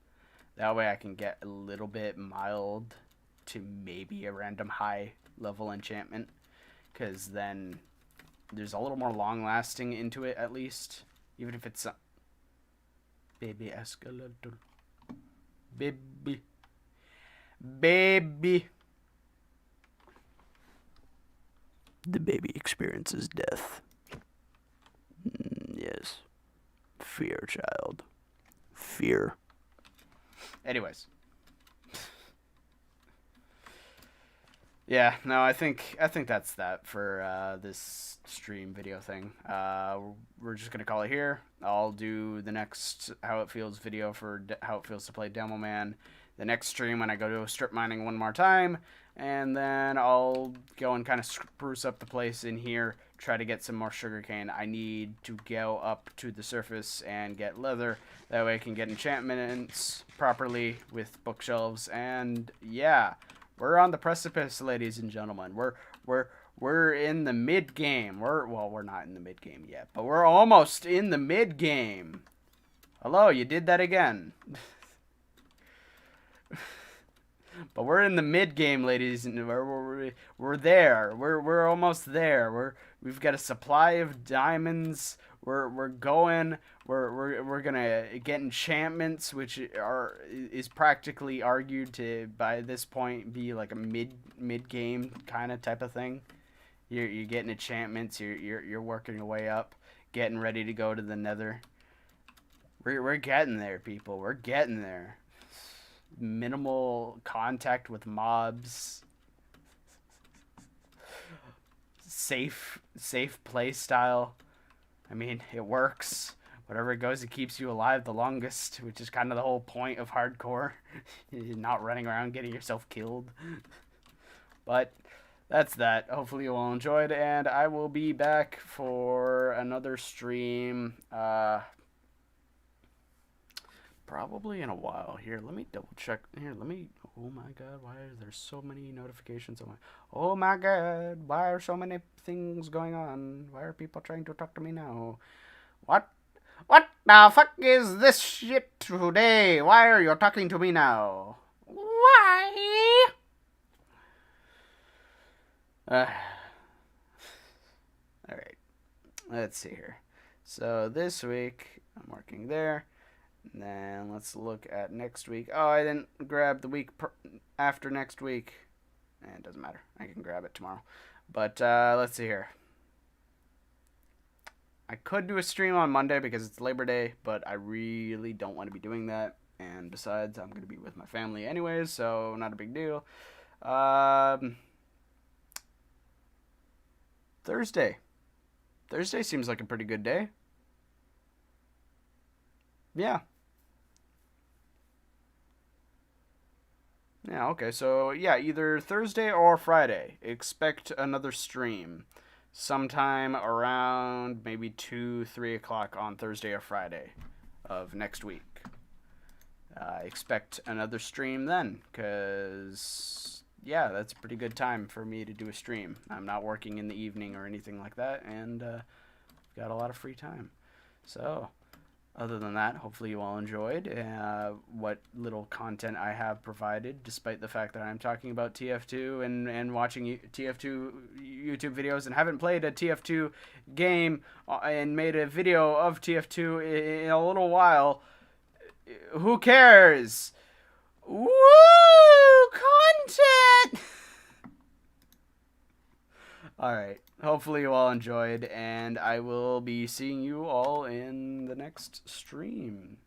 That way I can get a little bit mild to maybe a random high level enchantment, because then there's a little more long lasting into it, at least. Even if it's baby escalator. Baby. The baby experiences death. Yes. Fear, child. Fear. Anyways. Yeah, no, I think that's that for this stream video thing. We're just gonna call it here. I'll do the next How It Feels video for How It Feels to Play Demo Man the next stream when I go to strip mining one more time, and then I'll go and kind of spruce up the place in here, try to get some more sugarcane. I need to go up to the surface and get leather. That way I can get enchantments properly with bookshelves, and yeah. We're on the precipice, ladies and gentlemen. We're in the mid game. We're not in the mid game yet, but we're almost in the mid game. Hello, you did that again. But we're in the mid game, ladies, and we're there. We're almost there. We've got a supply of diamonds. We're going. We're gonna get enchantments, which is practically argued to by this point be like a mid game kind of type of thing. You're getting enchantments. You're working your way up, getting ready to go to the Nether. We're getting there, people. We're getting there. Minimal contact with mobs. Safe play style. I mean, it works. Whatever it goes, it keeps you alive the longest, which is kind of the whole point of hardcore. You're not running around getting yourself killed. But that's that. Hopefully you all enjoyed, and I will be back for another stream. Probably in a while. Here, let me double check. Here, let me. Oh my God, why are there so many notifications on my? Oh my God, why are so many things going on? Why are people trying to talk to me now? What the fuck is this shit today? Why are you talking to me now? Why? All right. Let's see here. So this week I'm working there. And then let's look at next week. Oh, I didn't grab the week after next week. It doesn't matter. I can grab it tomorrow. But let's see here. I could do a stream on Monday because it's Labor Day, but I really don't want to be doing that. And besides, I'm going to be with my family anyways, so not a big deal. Thursday. Thursday seems like a pretty good day. Yeah. Yeah, okay, so yeah, either Thursday or Friday. Expect another stream sometime around maybe 2, 3 o'clock on Thursday or Friday of next week. Expect another stream then, because, yeah, that's a pretty good time for me to do a stream. I'm not working in the evening or anything like that, and got a lot of free time. So, other than that, hopefully you all enjoyed what little content I have provided, despite the fact that I'm talking about TF2 and watching TF2 YouTube videos and haven't played a TF2 game and made a video of TF2 in a little while. Who cares? Woo! Content! Alright, hopefully you all enjoyed, and I will be seeing you all in the next stream.